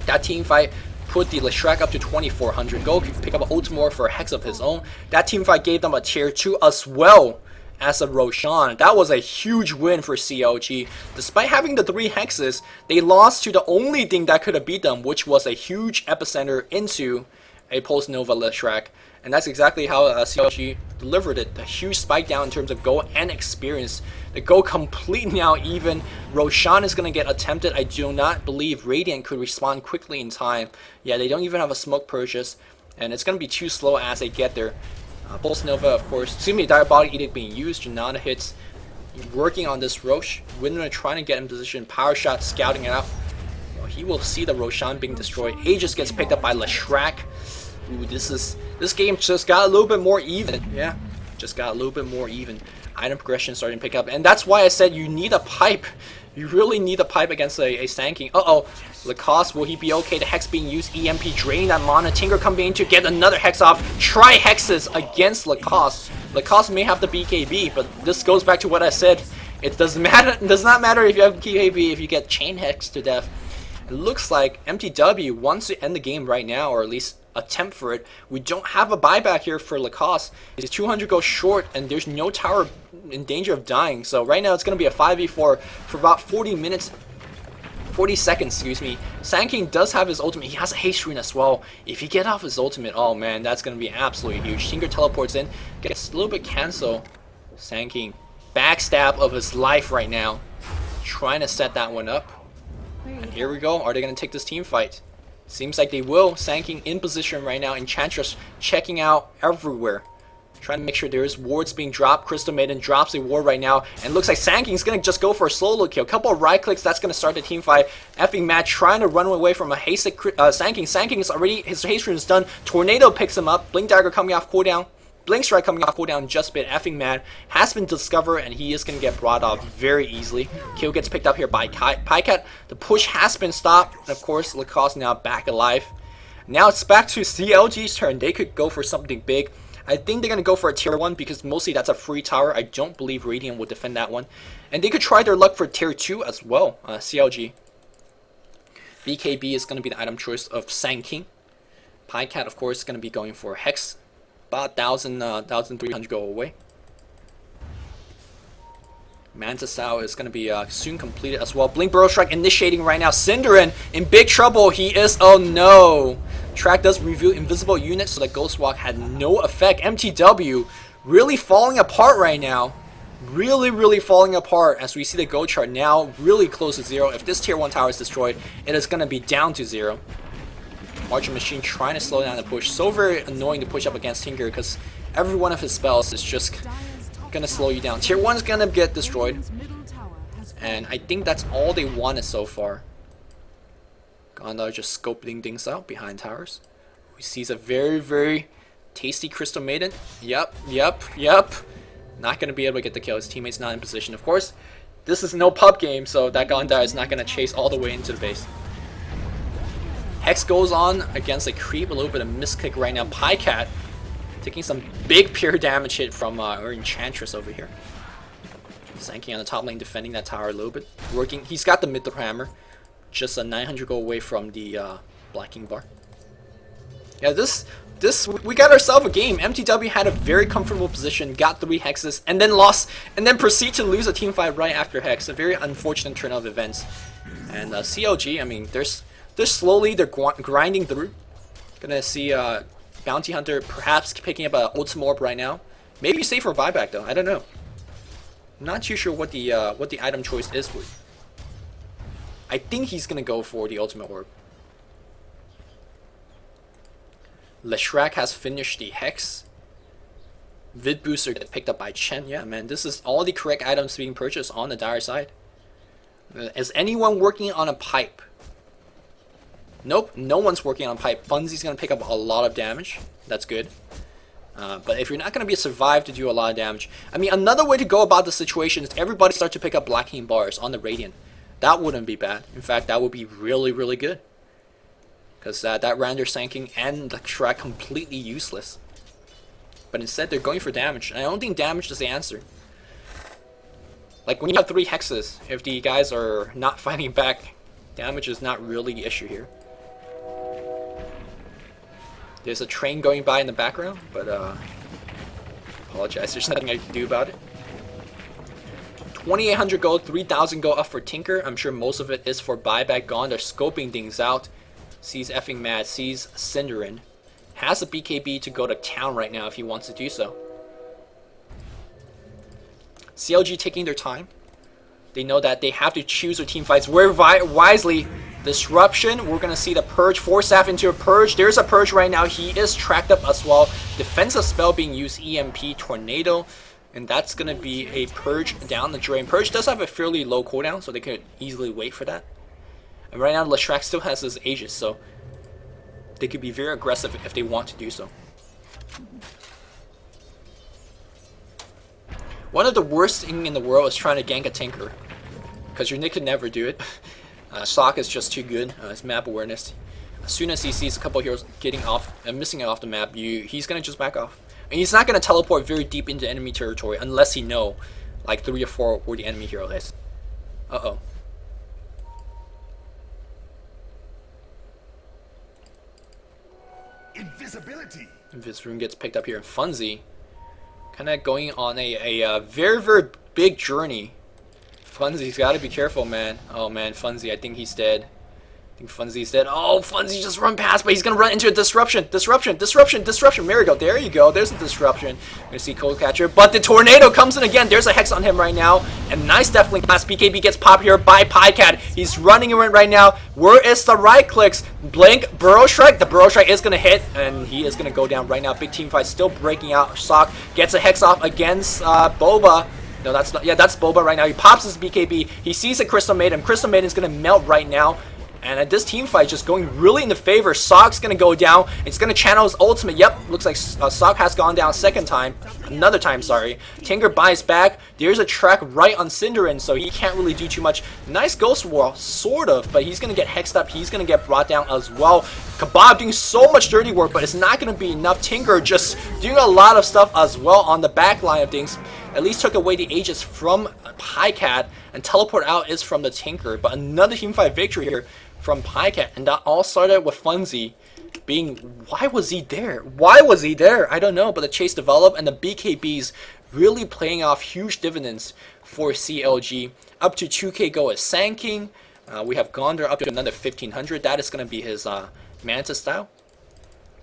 That team fight put the Leshrac up to 2,400 gold. Could pick up an Ultimore for a Hex of his own. That team fight gave them a tier 2 as well as a Roshan. That was a huge win for CLG. Despite having the 3 Hexes, they lost to the only thing that could have beat them, which was a huge epicenter into a Pulse Nova Leshrac. And that's exactly how CLG delivered it. A huge spike down in terms of gold and experience. The gold completely now even. Roshan is going to get attempted. I do not believe Radiant could respond quickly in time. Yeah, they don't even have a smoke purchase. And it's going to be too slow as they get there. Pulse Nova, of course. Excuse me, Diabolic Edict being used. Janata hits. Working on this Roche. Winner trying to get in position. Power shot, scouting it out. Well, he will see the Roshan being destroyed. Aegis gets picked up by Leshrac. Ooh, this game just got a little bit more even. Yeah, just got a little bit more even. Item progression starting to pick up, and that's why I said you need a pipe. You really need a pipe against a Sand King. Uh-oh, Lacoste, will he be okay? The Hex being used, EMP draining that mana. Tinker coming in to get another Hex off. Try Hexes against Lacoste. Lacoste may have the BKB, but this goes back to what I said. It does not matter if you have BKB if you get chain Hex to death. It looks like mTw wants to end the game right now, or at least attempt for it. We don't have a buyback here for Lacoste. His 200 goes short, and there's no tower in danger of dying. So right now it's going to be a 5v4 for about 40 minutes. 40 seconds, excuse me. Sand King does have his ultimate. He has a haste rune as well. If he get off his ultimate, oh man, that's going to be absolutely huge. Tinker teleports in, gets a little bit cancel. Sand King, backstab of his life right now. Trying to set that one up. And here we go. Are they going to take this team fight? Seems like they will. Sand King in position right now. Enchantress checking out everywhere. Trying to make sure there is wards being dropped. Crystal Maiden drops a ward right now. And looks like Sand King's going to just go for a solo kill. Couple of right clicks. That's going to start the team fight. Effing Matt trying to run away from a hasted Sand King. Sand King is already, his haste rune is done. Tornado picks him up. Blink Dagger coming off cooldown. Blink Strike coming off cooldown just a bit. Effing Mad has been discovered and he is going to get brought off very easily. Kill gets picked up here by Pycat. The push has been stopped. And of course, Lacoste now back alive. Now it's back to CLG's turn. They could go for something big. I think they're going to go for a tier 1 because mostly that's a free tower. I don't believe Radiant will defend that one. And they could try their luck for tier 2 as well. CLG. BKB is going to be the item choice of Sand King. Pycat, of course, is going to be going for Hex. About 1,300 go away. Manta Sao is going to be soon completed as well. Blink Burrow Strike initiating right now. Cinderin in big trouble. He is, oh no. Track does reveal invisible units so that Ghost Walk had no effect. mTw really falling apart right now. Really falling apart as we see the go chart now really close to 0. If this tier 1 tower is destroyed, it is going to be down to 0. Marching Machine trying to slow down the push. So very annoying to push up against Tinker because every one of his spells is just gonna slow you down. Tier 1 is gonna get destroyed. And I think that's all they wanted so far. Gondar just scoping things out behind towers. We see a very tasty Crystal Maiden. Yep. Not gonna be able to get the kill. His teammate's not in position. Of course, this is no pub game, so that Gondar is not gonna chase all the way into the base. Hex goes on against a creep, a little bit of misclick right now. Pycat taking some big pure damage hit from our Enchantress over here. Sand King on the top lane defending that tower a little bit. Working, he's got the Mithril Hammer. Just a 900 go away from the Black King bar. Yeah, this we got ourselves a game. mTw had a very comfortable position, got 3 hexes, and then lost, and then proceed to lose a team fight right after hex. A very unfortunate turn of events. And CLG, I mean, they're slowly, they're grinding through. Gonna see Bounty Hunter perhaps picking up an Ultimate Orb right now. Maybe save for buyback though, I don't know. I'm not too sure what the item choice is for. I think he's gonna go for the Ultimate Orb. Leshrac has finished the Hex. Vid Booster get picked up by Chen. Yeah man, this is all the correct items being purchased on the dire side. Is anyone working on a pipe? Nope, no one's working on pipe. Funzy's going to pick up a lot of damage. That's good. But if you're not going to be a survive to do a lot of damage, I mean, another way to go about the situation is everybody start to pick up Black King bars on the Radiant. That wouldn't be bad. In fact, that would be really good. Because that render Sand King and the track completely useless. But instead, they're going for damage. And I don't think damage is the answer. Like, when you have 3 hexes, if the guys are not fighting back, damage is not really the issue here. There's a train going by in the background, but apologize, there's nothing I can do about it. 2,800 gold, 3,000 gold up for Tinker. I'm sure most of it is for buyback. Gone, they're scoping things out. Sees effing Mad, sees Cinderin. Has a BKB to go to town right now if he wants to do so. CLG taking their time. They know that they have to choose their team fights very wisely. Disruption, we're going to see the Purge, force staff into a Purge. There's a Purge right now. He is tracked up as well. Defensive spell being used, EMP, Tornado. And that's going to be a Purge down the drain. Purge does have a fairly low cooldown, so they could easily wait for that. And right now, Leshrac still has his Aegis, so they could be very aggressive if they want to do so. One of the worst things in the world is trying to gank a Tinker, because your Nick could never do it. Sock is just too good. His map awareness. As soon as he sees a couple of heroes getting off and missing it off the map, he's gonna just back off. And he's not gonna teleport very deep into enemy territory unless he know like 3 or 4 where the enemy hero is. Uh-oh. Invisibility. This room gets picked up here, and Funzy kind of going on a very big journey. Funzy's got to be careful, man. Oh, man, Funzy, I think he's dead. I think Funzy's dead. Oh, Funzy just run past, but he's going to run into a disruption. Disruption. There you go. There you go. There's a disruption. We're going to see Cold Catcher, but the tornado comes in again. There's a Hex on him right now. And nice definitely class. BKB gets popped here by Pycat. He's running in right now. Where is the right clicks? Blink, Burrow Strike. The Burrow Strike is going to hit, and he is going to go down right now. Big team fight still breaking out. Sock gets a Hex off against Boba. No, that's not. Yeah, that's Boba right now. He pops his BKB. He sees a Crystal Maiden. Crystal Maiden's going to melt right now. And this team fight just going really in the favor. Sock's going to go down. It's going to channel his ultimate. Yep, looks like Sock has gone down another time, sorry. Tinker buys back. There's a track right on Cinderin, so he can't really do too much. Nice Ghost Wall, sort of, but he's going to get hexed up. He's going to get brought down as well. Kebab doing so much dirty work, but it's not going to be enough. Tinker just doing a lot of stuff as well on the back line of things. At least took away the Aegis from Pycat, and teleport out is from the Tinker. But another team fight victory here from Pycat, and that all started with Funzy being, why was he there? Why was he there? I don't know, but the chase developed, and the BKBs really playing off huge dividends for CLG. Up to 2k go is Sand King. We have Gondor up to another 1500. That is going to be his Manta style.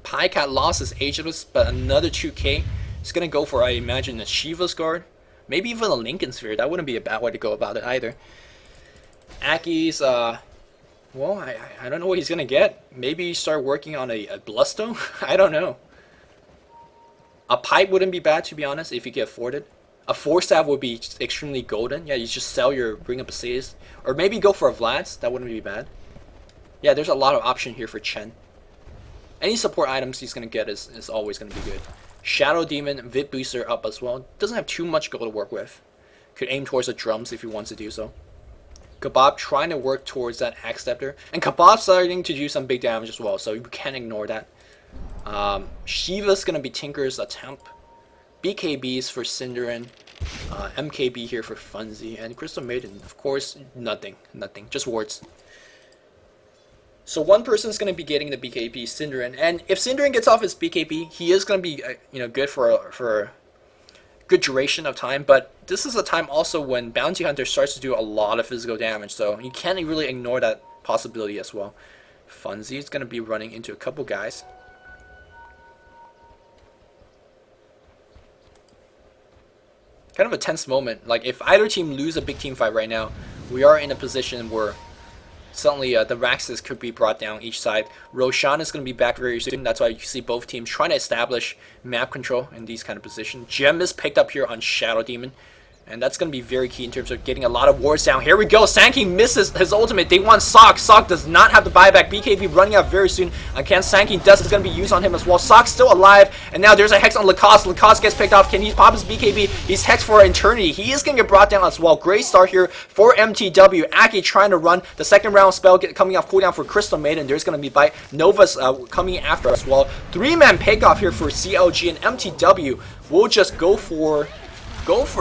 Pycat lost his Aegis, but another 2k. He's going to go for, I imagine, a Shiva's Guard. Maybe even a Lincoln Sphere. That wouldn't be a bad way to go about it either. Aki's, well, I don't know what he's going to get. Maybe start working on a Blusto? I don't know. A Pipe wouldn't be bad, to be honest, if you can afford it. A 4-staff would be extremely golden. Yeah, you just sell your Ring of Basis. Or maybe go for a Vlad's. That wouldn't be bad. Yeah, there's a lot of option here for Chen. Any support items he's going to get is always going to be good. Shadow Demon, Vit Booster up as well. Doesn't have too much gold to work with. Could aim towards the drums if he wants to do so. Kebab trying to work towards that Axe Scepter. And Kebab starting to do some big damage as well, so you can't ignore that. Shiva's going to be Tinker's attempt. BKBs for Cinderin. MKB here for Funzy. And Crystal Maiden, of course, nothing. Nothing. Just wards. So one person's going to be getting the BKB, Cinderin. And if Cinderin gets off his BKB, he is going to be good for a good duration of time. But this is a time also when Bounty Hunter starts to do a lot of physical damage. So you can't really ignore that possibility as well. Funzy is going to be running into a couple guys. Kind of a tense moment. Like, if either team lose a big team fight right now, we are in a position where suddenly the Raxus could be brought down each side. Roshan is going to be back very soon. That's why you see both teams trying to establish map control in these kind of positions. Gem is picked up here on Shadow Demon. And that's going to be very key in terms of getting a lot of wards down. Here we go. Sand King misses his ultimate. They want Sock. Sock does not have the buyback. BKB running out very soon. Again, Sand King Dust is going to be used on him as well. Sock's still alive. And now there's a Hex on Lacoste. Lacoste gets picked off. Can he pop his BKB? He's Hex for Eternity. He is going to get brought down as well. Great start here for mTw. Aki trying to run the second round spell coming off cooldown for Crystal Maiden. There's going to be Bite. Nova's coming after as well. 3-man pickoff here for CLG, and mTw will just go for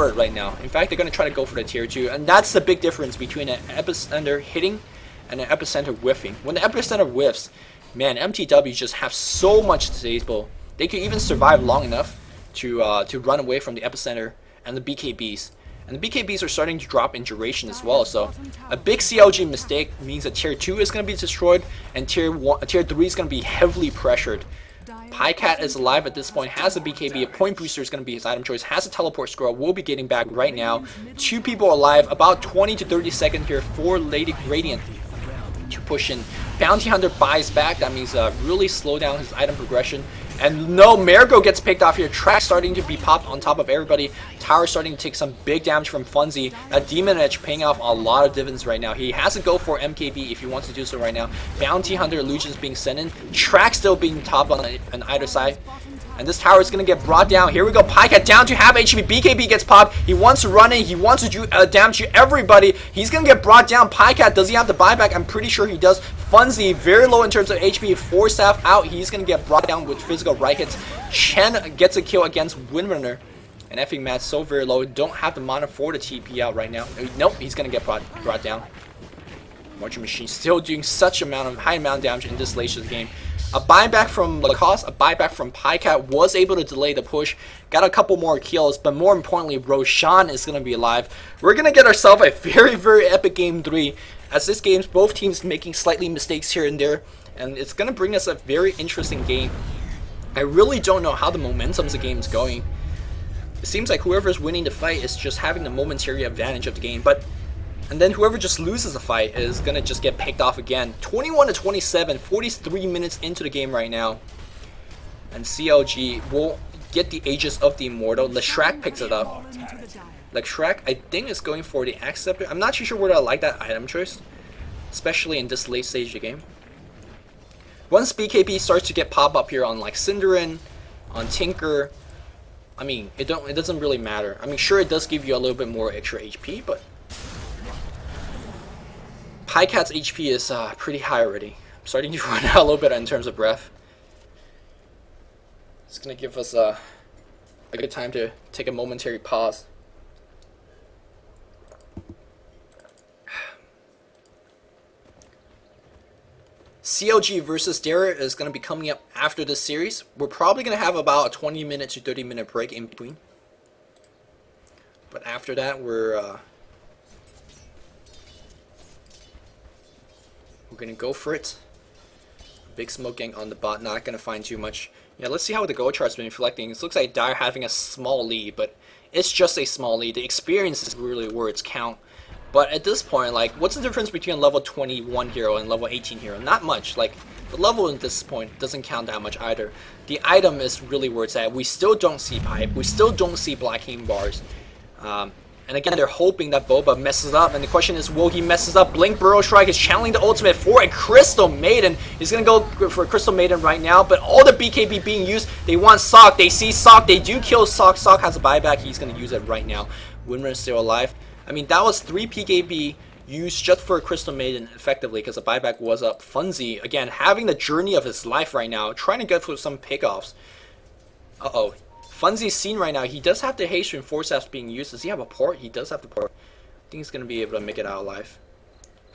it right now. In fact, they're going to try to go for the tier 2, and that's the big difference between an epicenter hitting and an epicenter whiffing. When the epicenter whiffs, man, mTw just have so much stable. They could even survive long enough to run away from the epicenter and the BKBs. And the BKBs are starting to drop in duration as well, so a big CLG mistake means that tier 2 is going to be destroyed, and tier 3 is going to be heavily pressured. Pycat is alive at this point, has a BKB, a point booster is going to be his item choice, has a teleport scroll, will be getting back right now. 2 people alive, about 20 to 30 seconds here for Lady Radiant to push in. Bounty Hunter buys back, that means really slow down his item progression. And no, Marigo gets picked off here. Track starting to be popped on top of everybody. Tower starting to take some big damage from Funzy. That Demon Edge paying off a lot of dividends right now. He has to go for MKB if he wants to do so right now. Bounty Hunter illusions being sent in. Track still being topped on either side. And this tower is going to get brought down. Here we go. Pycat down to half HP. BKB gets popped. He wants to run in. He wants to do damage to everybody. He's going to get brought down. Pycat, does he have the buyback? I'm pretty sure he does. Funzy, very low in terms of HP. 4-staff out. He's going to get brought down with physical right hits. Chen gets a kill against Windrunner. And effing Matt so very low. Don't have the mana for the TP out right now. Nope, he's going to get brought down. Marching Machine still doing such high amount of damage in this late game. A buyback from Lacoste, a buyback from Pycat was able to delay the push. Got a couple more kills, but more importantly, Roshan is going to be alive. We're going to get ourselves a very, very epic Game 3. As this game's both teams making slightly mistakes here and there. And it's going to bring us a very interesting game. I really don't know how the momentum of the game is going. It seems like whoever's winning the fight is just having the momentary advantage of the game. And then whoever just loses the fight is going to just get picked off again. 21-27, 43 minutes into the game right now. And CLG will get the Aegis of the Immortal. Leshrac picks it up. Leshrac, I think, is going for the Axe Scepter. I'm not too sure whether I like that item choice, especially in this late stage of the game. Once BKB starts to get pop up here on like Cinderin, on Tinker, I mean, it doesn't really matter. I mean, sure, it does give you a little bit more extra HP, but Pycat's HP is pretty high already. I'm starting to run out a little bit in terms of breath. It's gonna give us a good time to take a momentary pause. CLG versus Dara is going to be coming up after this series. We're probably going to have about a 20-minute to 30-minute break in between. But after that, we're going to go for it. Big Smoke Gang on the bot, not going to find too much. Yeah, let's see how the goal chart's been reflecting. It looks like Dire having a small lead, but it's just a small lead. The experience is really where it's count. But at this point, like, what's the difference between a level 21 hero and level 18 hero? Not much. Like, the level at this point doesn't count that much either. The item is really where it's at. We still don't see Pipe. We still don't see Black Cane Bars. And again, they're hoping that Boba messes up. And the question is, will he mess up? Blink Burrow Strike is channeling the ultimate for a Crystal Maiden. He's going to go for a Crystal Maiden right now. But all the BKB being used, they want Sock. They see Sock. They do kill Sock. Sock has a buyback. He's going to use it right now. Winrun is still alive. I mean, that was 3 PKB used just for a Crystal Maiden effectively because the buyback was up. Funzy, again, having the journey of his life right now, trying to get for some pickoffs. Uh-oh. Funzy's seen right now. He does have the haste reinforce after being used. Does he have a port? He does have the port. I think he's going to be able to make it out alive.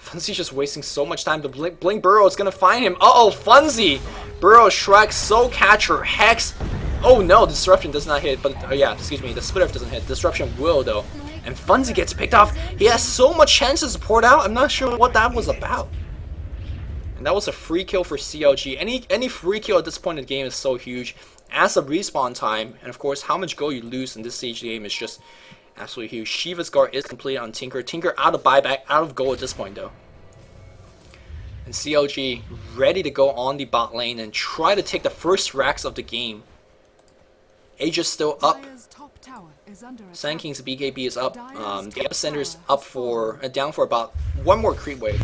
Funzy's just wasting so much time to blink Burrow is going to find him. Uh-oh, Funzy! Burrow, Shrek, Soul Catcher, Hex. Oh no, Disruption does not hit, but yeah, excuse me, the Split doesn't hit. Disruption will though. And Funzy gets picked off. He has so much chances to port out. I'm not sure what that was about. And that was a free kill for CLG. Any free kill at this point in the game is so huge. As a respawn time, and of course how much gold you lose in this stage of the game is just absolutely huge. Shiva's guard is completed on Tinker. Tinker out of buyback, out of gold at this point though. And CLG ready to go on the bot lane and try to take the first racks of the game. Aegis still up. Sand King's BKB is up. The Epicenter is up for down for about one more creep wave.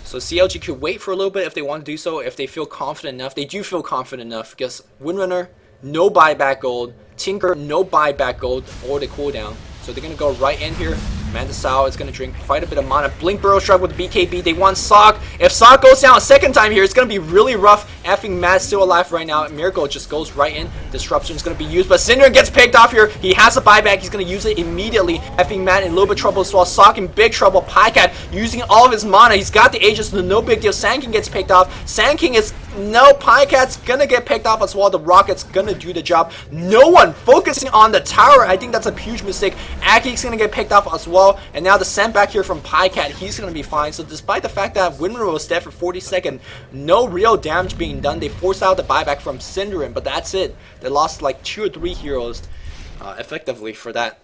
So CLG could wait for a little bit if they want to do so, if they feel confident enough. They do feel confident enough because Windrunner, no buyback gold. Tinker, no buyback gold or the cooldown. So they're going to go right in here. Manta Sao is going to drink quite a bit of mana. Blink Burrow Strike with the BKB. They want Sock. If Sock goes down a second time here, it's going to be really rough. Effing Matt's still alive right now. Miracle just goes right in. Disruption is going to be used, but Cinder gets picked off here. He has a buyback. He's going to use it immediately. Effing Matt in a little bit of trouble as well. Sock in big trouble. Pycat using all of his mana. He's got the Aegis, no big deal. Sand King gets picked off. Sand King is... No, Pycat's going to get picked off as well. The Rocket's going to do the job. No one focusing on the tower. I think that's a huge mistake. Aki's going to get picked off as well. And now the send back here from Pycat, he's going to be fine. So despite the fact that Winrunner was dead for 40 seconds, no real damage being done. They forced out the buyback from Cinderin, but that's it. They lost like 2 or 3 heroes effectively for that.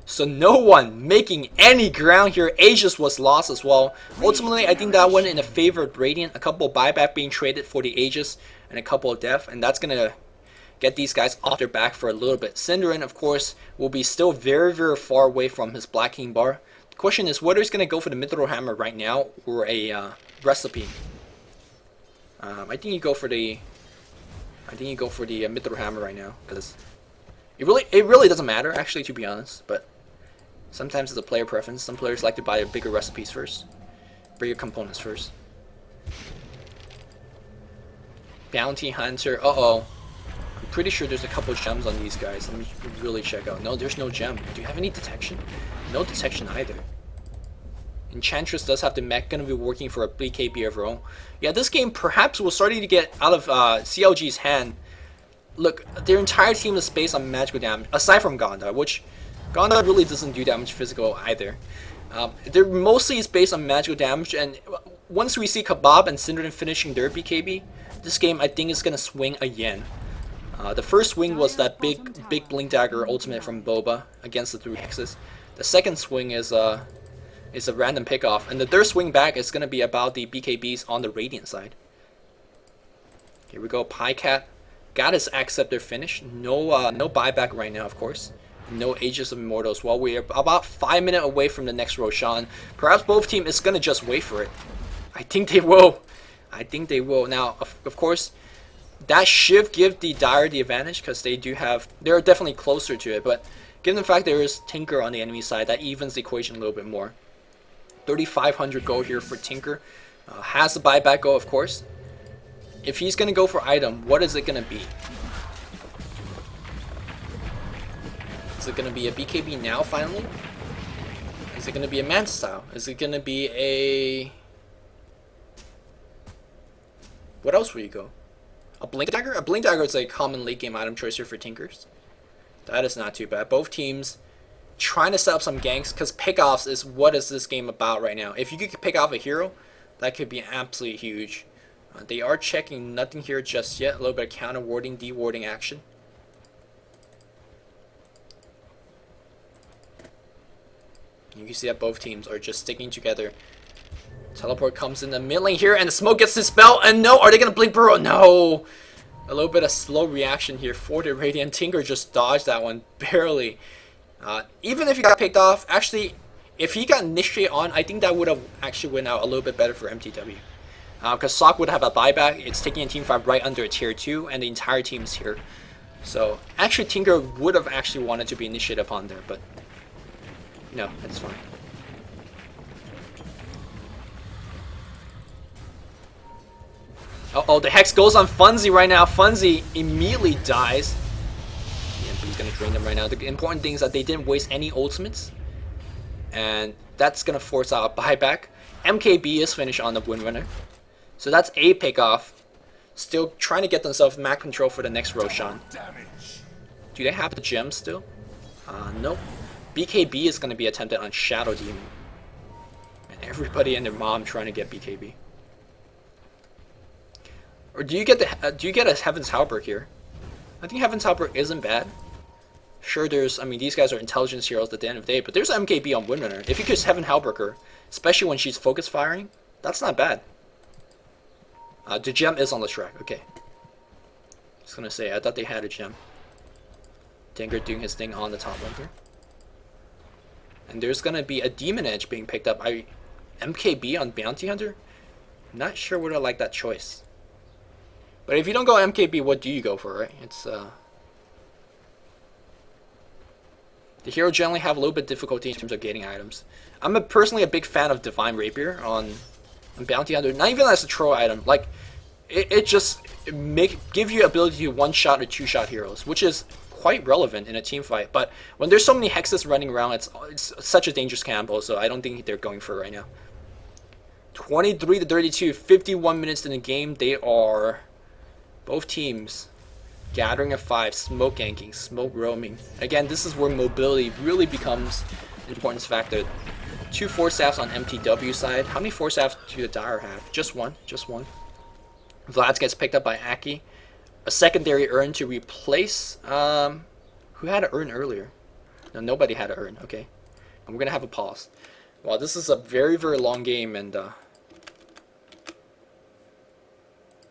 So no one making any ground here. Aegis was lost as well. Ultimately, I think that went in the favor of Radiant. A couple of buyback being traded for the Aegis and a couple of death. And that's going to get these guys off their back for a little bit. Cinderin, of course, will be still very, very far away from his Black King bar. The question is whether he's going to go for the Mithril Hammer right now or a recipe. I think you go for the Mithril Hammer right now because it really doesn't matter actually, to be honest, but sometimes it's a player preference. Some players like to buy bigger recipes first, bigger components first. Bounty Hunter, uh-oh. I'm pretty sure there's a couple gems on these guys. Let me really check out. No, there's no gem. Do you have any detection? No detection either. Enchantress does have the mech, gonna be working for a BKB of her own. Yeah, this game perhaps was starting to get out of CLG's hand. Look, their entire team is based on magical damage, aside from Gonda, which Gonda really doesn't do that much physical either. They're mostly is based on magical damage, and once we see Kebab and Cinderton finishing their BKB, this game I think is gonna swing again. The first swing was that big Blink Dagger ultimate from Boba against the 3 hexes. The second swing is a random pickoff, and the third swing back is gonna be about the BKBs on the Radiant side. Here we go, Pycat got his accept their finish. No buyback right now, of course. No Aegis of Immortals. While we're about 5 minutes away from the next Roshan, perhaps both team is gonna just wait for it. I think they will. I think they will. Now, of course, that should give the Dire the advantage because they're definitely closer to it. But given the fact there is Tinker on the enemy side, that evens the equation a little bit more. 3,500 gold here for Tinker. Has the buyback go, of course. If he's gonna go for item, what is it gonna be? Is it gonna be a BKB now finally? Is it gonna be a man style? Is it gonna be a... What else will you go? A Blink Dagger? A Blink Dagger is a common late game item choice here for Tinkers. That is not too bad. Both teams trying to set up some ganks, because pickoffs is what is this game about right now. If you could pick off a hero, that could be absolutely huge. They are checking nothing here just yet. A little bit of counter warding, de-warding action. You can see that both teams are just sticking together. Teleport comes in the mid lane here, and the smoke gets dispelled. And no, are they gonna blink burrow? No. A little bit of slow reaction here for the Radiant. Tinker just dodged that one barely. Even if he got picked off, actually, if he got initiated on, I think that would have actually went out a little bit better for mTw. Because Sock would have a buyback. It's taking a team fight right under a tier 2, and the entire team is here. So actually, Tinker would have actually wanted to be initiated upon there, but no, that's fine. Uh-oh, the Hex goes on Funzy right now. Funzy immediately dies. Yeah, he's going to drain them right now. The important thing is that they didn't waste any ultimates. And that's going to force out a buyback. MKB is finished on the Windrunner. So that's a pickoff. Still trying to get themselves map control for the next Roshan. Do they have the gems still? Nope. BKB is going to be attempted on Shadow Demon. And everybody and their mom trying to get BKB. Or do you get a Heaven's Halberd here? I think Heaven's Halberd isn't bad. Sure, these guys are intelligence heroes at the end of the day, but there's MKB on Windrunner. If you could Heaven Halberd her, especially when she's focus firing, that's not bad. The gem is on the track, okay. Just gonna say, I thought they had a gem. Tinker doing his thing on the top lane here. And there's gonna be a Demon Edge being picked up. MKB on Bounty Hunter? Not sure would I like that choice. But if you don't go MKB, what do you go for, right? It's the hero generally have a little bit of difficulty in terms of getting items. I'm personally a big fan of Divine Rapier on Bounty Hunter. Not even as a troll item. Like, it just give you ability to one-shot or two-shot heroes, which is quite relevant in a team fight. But when there's so many hexes running around, it's such a dangerous combo, so I don't think they're going for it right now. 23 to 32, 51 minutes in the game. They are... Both teams gathering at 5, smoke ganking, smoke roaming. Again, this is where mobility really becomes an important factor. 2 force staffs on mTw side. How many force staffs do the Dire have? Just one. Just one. Vlad gets picked up by Aki. A secondary urn to replace... who had an urn earlier? No, nobody had an urn. Okay. And we're going to have a pause. Wow, this is a very, very long game, and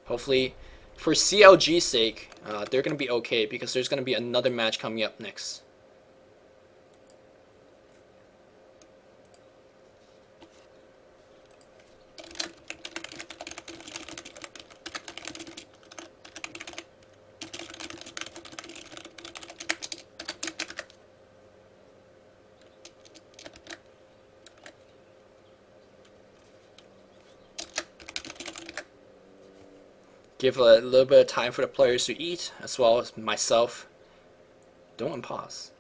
hopefully... For CLG's sake, they're going to be okay because there's going to be another match coming up next. Give a little bit of time for the players to eat, as well as myself. Don't pause.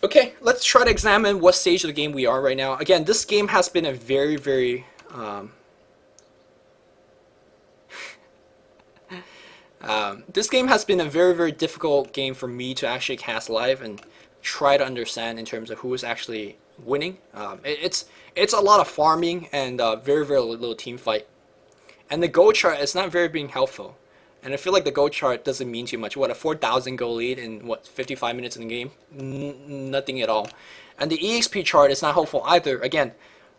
Okay, let's try to examine what stage of the game we are right now. Again, this game has been a very, very this game has been a very, very difficult game for me to actually cast live and try to understand in terms of who is actually winning. It's a lot of farming and very, very little team fight. And the gold chart is not very being helpful. And I feel like the gold chart doesn't mean too much. What, a 4,000 goal lead in, what, 55 minutes in the game? Nothing at all. And the EXP chart is not helpful either. Again,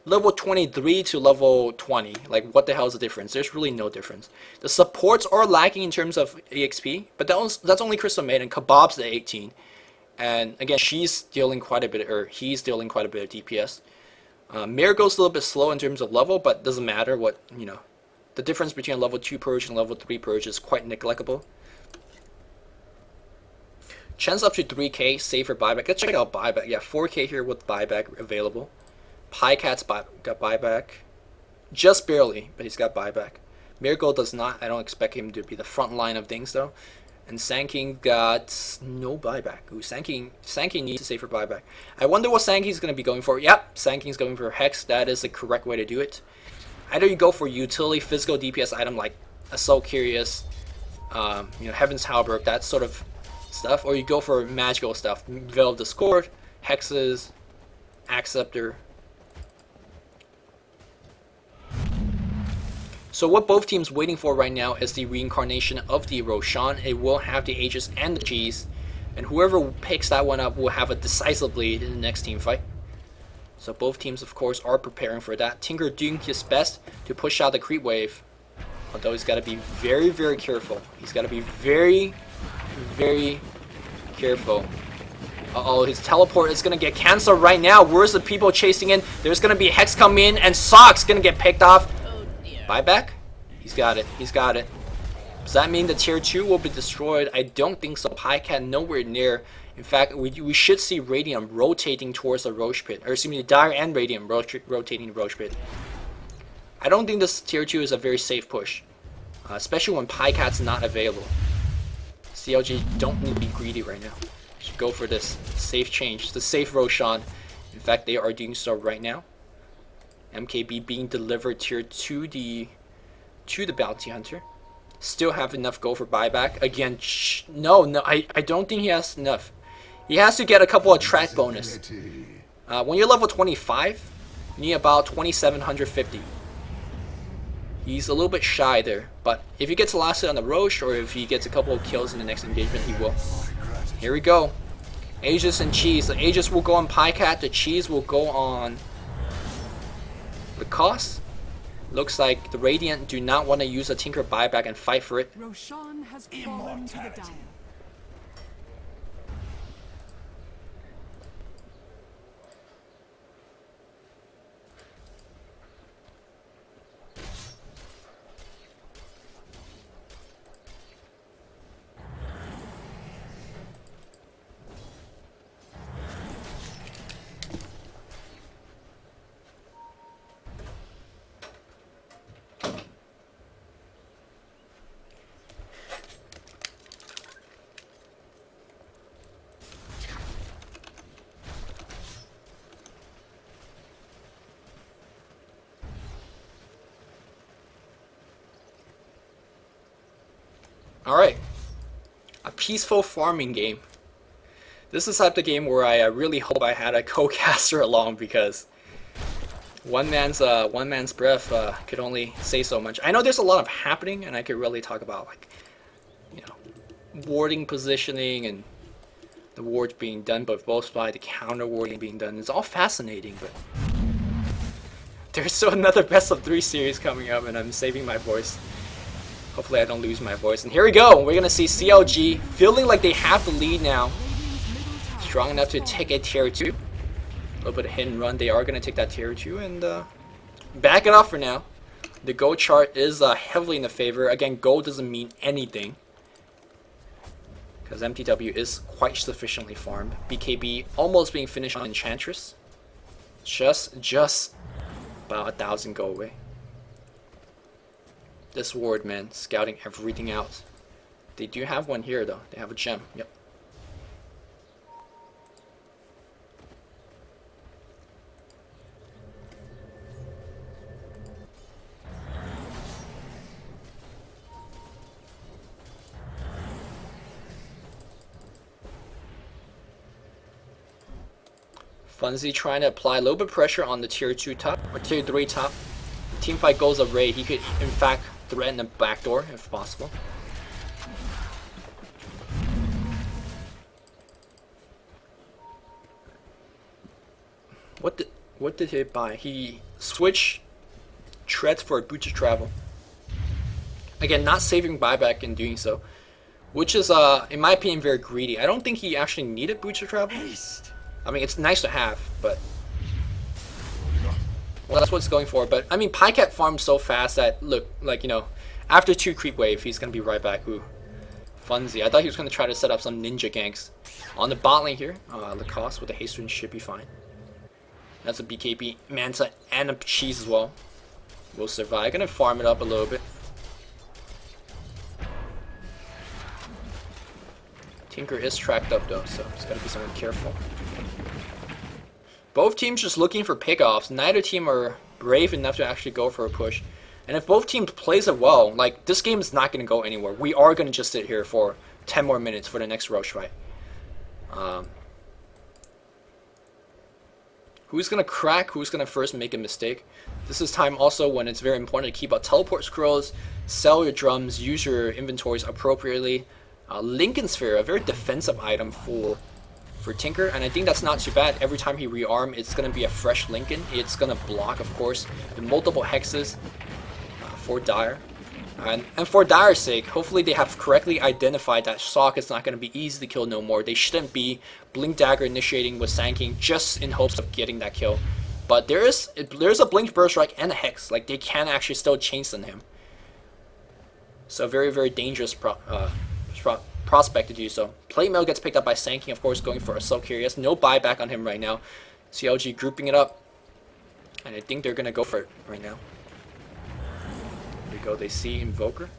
level 23 to level 20. Like, what the hell is the difference? There's really no difference. The supports are lacking in terms of EXP, but that's only Crystal Maiden. Kebab's at 18. And again, she's dealing quite a bit, or he's dealing quite a bit of DPS. Marigold's a little bit slow in terms of level, but doesn't matter what, you know. The difference between a level 2 purge and level 3 purge is quite neglectable. Chen's up to 3k, save for buyback. Let's check out buyback. Yeah, 4k here with buyback available. Pycat's got buyback. Just barely, but he's got buyback. Marigold does not. I don't expect him to be the front line of things, though. And Sanking got no buyback. Ooh, Sanking needs to save for buyback. I wonder what Sanking's going to be going for. Yep, Sanking's going for Hex. That is the correct way to do it. Either you go for utility, physical DPS item like Assault Curious, you know, Heaven's Halberd, that sort of stuff, or you go for magical stuff, Veil of Discord, Hexes, Acceptor. So what both teams waiting for right now is the reincarnation of the Roshan. It will have the Aegis and the Cheese, and whoever picks that one up will have a decisive lead in the next team fight. So both teams, of course, are preparing for that. Tinker doing his best to push out the creep wave. Although he's got to be very, very careful. He's got to be very, very careful. Uh-oh, his teleport is going to get cancelled right now. Where's the people chasing in? There's going to be a Hex coming in, and Sock's going to get picked off. Buyback? He's got it. He's got it. Does that mean the tier 2 will be destroyed? I don't think so. Pycat nowhere near. In fact, we should see Radiant rotating towards the Roche Pit. Or excuse me, Dire and Radiant rotating the Roche Pit. I don't think this tier 2 is a very safe push. Especially when Pycat's not available. CLG don't need to be greedy right now. Should go for this safe change. The safe Roshan. In fact, they are doing so right now. MKB being delivered tier 2 to the Bounty Hunter. Still have enough gold for buyback. Again, no, I don't think he has enough. He has to get a couple of track bonus. When you're level 25, you need about 2,750. He's a little bit shy there, but if he gets a last hit on the Roche, or if he gets a couple of kills in the next engagement, he will. Here we go. Aegis and Cheese. The Aegis will go on Pycat, the Cheese will go on the Cost. Looks like the Radiant do not want to use a Tinker buyback and fight for it. Roshan has fallen to the Dire. Alright. A peaceful farming game. This is the type of game where I really hope I had a co-caster along, because one man's breath could only say so much. I know there's a lot of happening, and I could really talk about, like, you know, warding positioning and the wards being done, but both by the counter warding being done. It's all fascinating, but there's still another best of 3 series coming up, and I'm saving my voice. Hopefully I don't lose my voice. And here we go. We're going to see CLG feeling like they have the lead now. Strong enough to take a tier 2. A little bit of hit and run. They are going to take that tier 2 and back it off for now. The gold chart is heavily in the favor. Again, gold doesn't mean anything, because mTw is quite sufficiently farmed. BKB almost being finished on Enchantress. Just about 1,000 gold away. This ward, man, scouting everything out. They do have one here, though. They have a gem. Yep. Funzy trying to apply a little bit of pressure on the tier 2 top, or tier 3 top. Team fight goes a raid, he could in fact threaten a backdoor if possible. What did he buy? He switched Treads for a Boots of Travel. Again, not saving buyback in doing so, which is in my opinion very greedy. I don't think he actually needed Boots of Travel. I mean, it's nice to have, but well, that's what it's going for. But I mean, Pycat farms so fast that look, like, you know, after 2 creep wave, he's gonna be right back. Ooh, Funzy. I thought he was gonna try to set up some ninja ganks on the bot lane here. Lacoste with the haste should be fine. That's a BKB, Manta, and a cheese as well. Will survive. Gonna farm it up a little bit. Tinker is tracked up though, so it's gotta be somewhat careful. Both teams just looking for pickoffs. Neither team are brave enough to actually go for a push. And if both teams plays it well, like, this game is not gonna go anywhere. We are gonna just sit here for 10 more minutes for the next Roche fight. Who's gonna crack? Who's gonna first make a mistake? This is time also when it's very important to keep out teleport scrolls, sell your drums, use your inventories appropriately. Lincoln Sphere, a very defensive item for Tinker, and I think that's not too bad. Every time he rearm, it's gonna be a fresh Lincoln. It's gonna block, of course, the multiple hexes for Dire. And for Dire's sake, hopefully they have correctly identified that Sock is not going to be easy to kill no more. They shouldn't be Blink Dagger initiating with Sand King just in hopes of getting that kill. But there's a Blink Burst Strike and a Hex. Like, they can actually still chainstun him. So very, very dangerous prospect to do so. Plate Mail gets picked up by Sand King, of course, going for Assault Carrier. Yes, no buyback on him right now. CLG grouping it up. And I think they're going to go for it right now. Go. They see Invoker.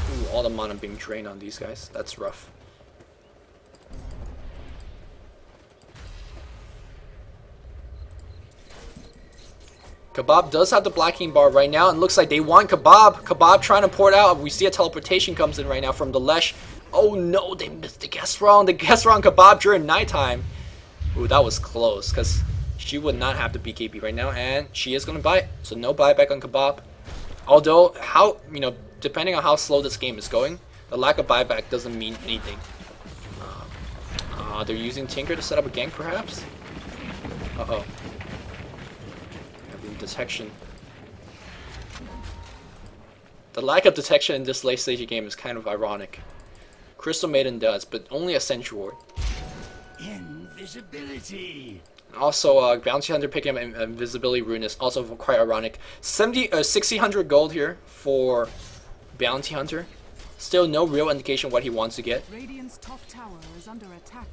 Ooh, all the mana being drained on these guys. That's rough. Kebab does have the blocking bar right now, and looks like they want Kebab. Kebab trying to port out. We see a teleportation comes in right now from the Lesh. Oh no, they missed the guess wrong. The guess wrong Kebab during nighttime. Ooh, that was close, because she would not have the BKB right now, and she is going to buy it. So no buyback on Kebab. Although, how, you know, depending on how slow this game is going, the lack of buyback doesn't mean anything. They're using Tinker to set up a gank, perhaps? Uh-oh. Having detection. The lack of detection in this late stage game is kind of ironic. Crystal Maiden does, but only a Sentry Ward. Invisibility! Also, Bounty Hunter picking up Invisibility Rune is also quite ironic. 600 gold here for Bounty Hunter. Still no real indication what he wants to get. Radiant's top tower is under attack.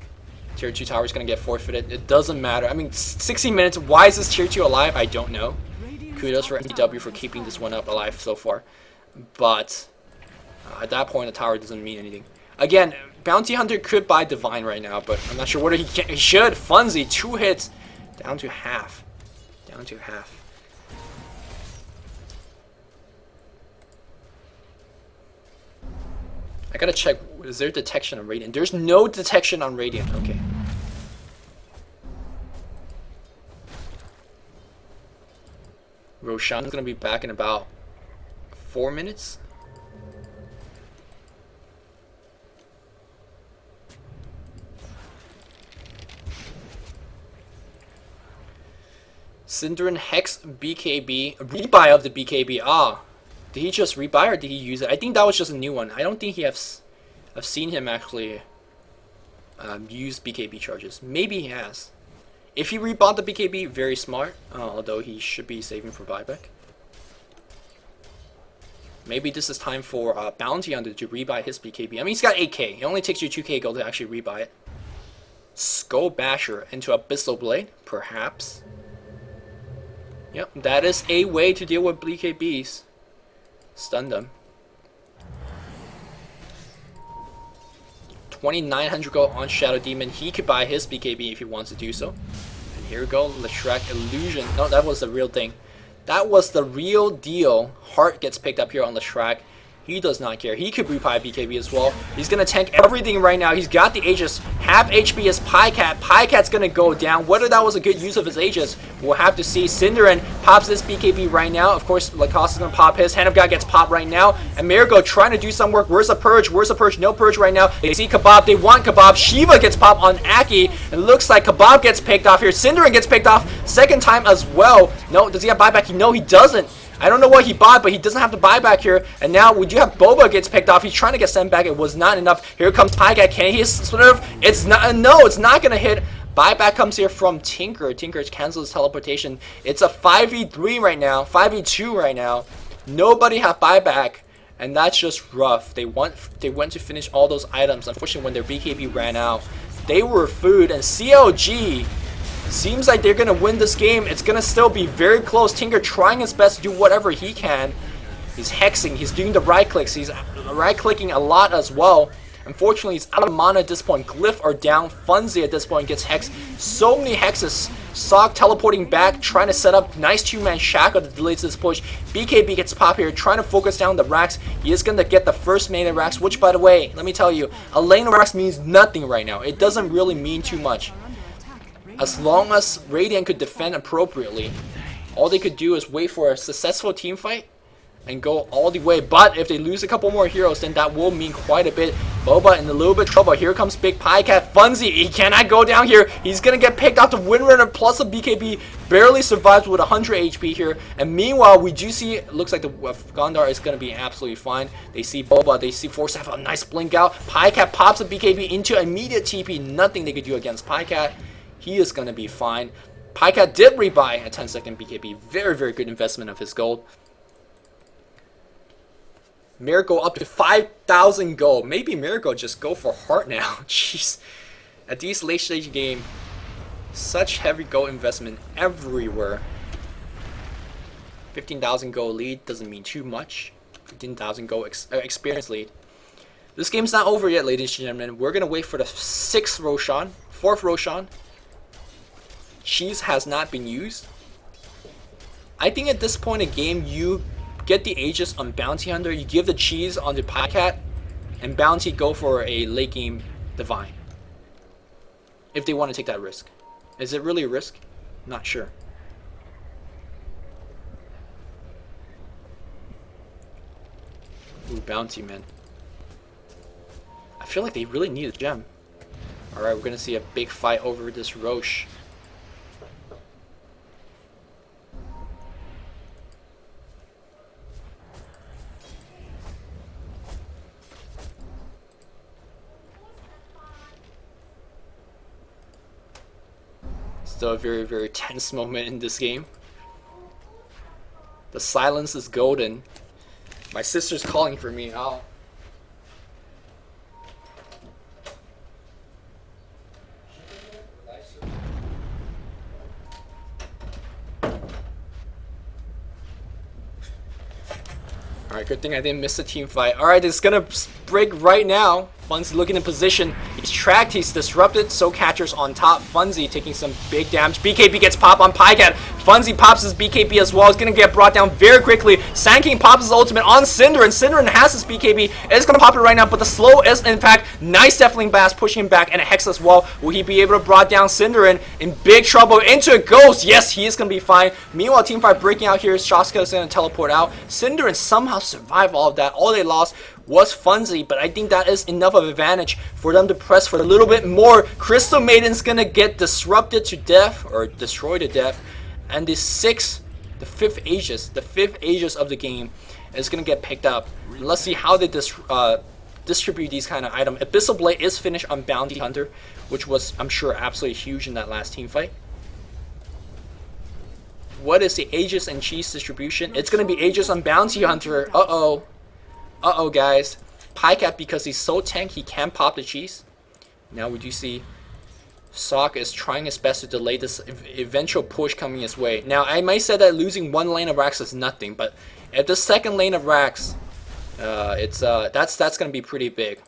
Tier 2 tower is going to get forfeited. It doesn't matter. I mean, 60 minutes. Why is this Tier 2 alive? I don't know. Kudos for mTw for keeping this one up alive so far. But at that point, the tower doesn't mean anything. Again, Bounty Hunter could buy Divine right now, but I'm not sure whether he can. He should. Funzy, 2 hits. Down to half. Down to half. I gotta check, is there detection on Radiant? There's no detection on Radiant, okay. Roshan's gonna be back in about 4 minutes. Synderen Hex BKB, rebuy of the BKB. Ah, did he just rebuy or did he use it? I think that was just a new one. I don't think I've seen him actually use BKB charges. Maybe he has. If he rebought the BKB, very smart. Although he should be saving for buyback. Maybe this is time for Bounty Hunter to rebuy his BKB. I mean, he's got 8k. It only takes you 2k gold to actually rebuy it. Skull Basher into Abyssal Blade, perhaps. Yep, that is a way to deal with BKBs. Stun them. 2,900 gold on Shadow Demon. He could buy his BKB if he wants to do so. And here we go, Leshrac Illusion. No, that was the real thing. That was the real deal. Heart gets picked up here on Leshrac. He does not care. He could repie BKB as well. He's going to tank everything right now. He's got the Aegis. Half HP is Pycat. Pycat's going to go down. Whether that was a good use of his Aegis, we'll have to see. Cinderin pops this BKB right now. Of course, Lacoste is going to pop his. Hand of God gets popped right now. And Miracle trying to do some work. Where's the Purge? Where's the Purge? No Purge right now. They see Kebab. They want Kebab. Shiva gets popped on Aki. It looks like Kebab gets picked off here. Cinderin gets picked off second time as well. No, does he have buyback? No, he doesn't. I don't know what he bought, but he doesn't have to buy back here. And now we do have Boba gets picked off. He's trying to get sent back. It was not enough. Here comes Pycat. Can he swerve? It's not. No, it's not going to hit. Buyback comes here from Tinker. Tinker cancels his teleportation. It's a 5v3 right now. 5v2 right now. Nobody have buyback. And that's just rough. They went to finish all those items. Unfortunately, when their BKB ran out, they were food. And CLG... seems like they're going to win this game. It's going to still be very close. Tinker trying his best to do whatever he can. He's hexing. He's doing the right clicks. He's right clicking a lot as well. Unfortunately, he's out of mana at this point. Glyph are down. Funzy at this point gets hexed. So many hexes. Sock teleporting back, trying to set up nice two-man shackle that delays this push. BKB gets pop here, trying to focus down the racks. He is going to get the first main of racks, which, by the way, let me tell you, a lane of racks means nothing right now. It doesn't really mean too much. As long as Radiant could defend appropriately, all they could do is wait for a successful team fight and go all the way. But if they lose a couple more heroes, then that will mean quite a bit. Boba in a little bit of trouble. Here comes Big Pycat. Funzy, he cannot go down here. He's going to get picked off. The Windrunner plus a BKB barely survives with 100 HP here. And meanwhile, we do see, it looks like the Gondar is going to be absolutely fine. They see Boba, they see Force have a nice blink out. Pycat pops a BKB into immediate TP. Nothing they could do against Pycat. He is going to be fine. Pycat did rebuy a 10-second BKB. Very, very good investment of his gold. Miracle up to 5,000 gold. Maybe Miracle just go for heart now. Jeez. At these late stage game, such heavy gold investment everywhere. 15,000 gold lead doesn't mean too much. 15,000 gold experience lead. This game's not over yet, ladies and gentlemen. We're going to wait for the 6th Roshan. 4th Roshan. Cheese has not been used. I think at this point in the game, you get the Aegis on Bounty Hunter, you give the cheese on the Pycat, and Bounty go for a late game Divine. If they want to take that risk. Is it really a risk? Not sure. Ooh, Bounty, man. I feel like they really need a gem. Alright, we're going to see a big fight over this Roche. Still a very, very tense moment in this game. The silence is golden. My sister's calling for me. Alright, good thing I didn't miss the team fight. Alright, it's gonna break right now. Funzy looking in position. He's tracked, he's disrupted. So Catcher's on top. Funzy taking some big damage. BKB gets popped on Pycat. Funzy pops his BKB as well. It's gonna get brought down very quickly. Sand King pops his ultimate on Cinderin. Cinderin has his BKB. It's gonna pop it right now, but the slow is in fact nice Deathling Blast pushing him back, and a Hex as well. Will he be able to brought down Cinderin? In big trouble into a Ghost. Yes, he is gonna be fine. Meanwhile, team fight breaking out here. Shaska is gonna teleport out. Cinderin somehow survived all of that. All they lost was Funzy, but I think that is enough of advantage for them to press for a little bit more. Crystal Maiden's gonna get disrupted to death, or destroyed to death, and the 5th Aegis of the game is gonna get picked up. Let's see how they distribute these kind of items. Abyssal Blade is finished on Bounty Hunter, which was, I'm sure, absolutely huge in that last team fight. What is the Aegis and Cheese distribution? It's gonna be Aegis on Bounty Hunter. Uh-oh, guys. Pycat, because he's so tank, he can pop the cheese. Now we do see Sock is trying his best to delay this eventual push coming his way. Now, I might say that losing one lane of racks is nothing, but if the second lane of racks, that's going to be pretty big.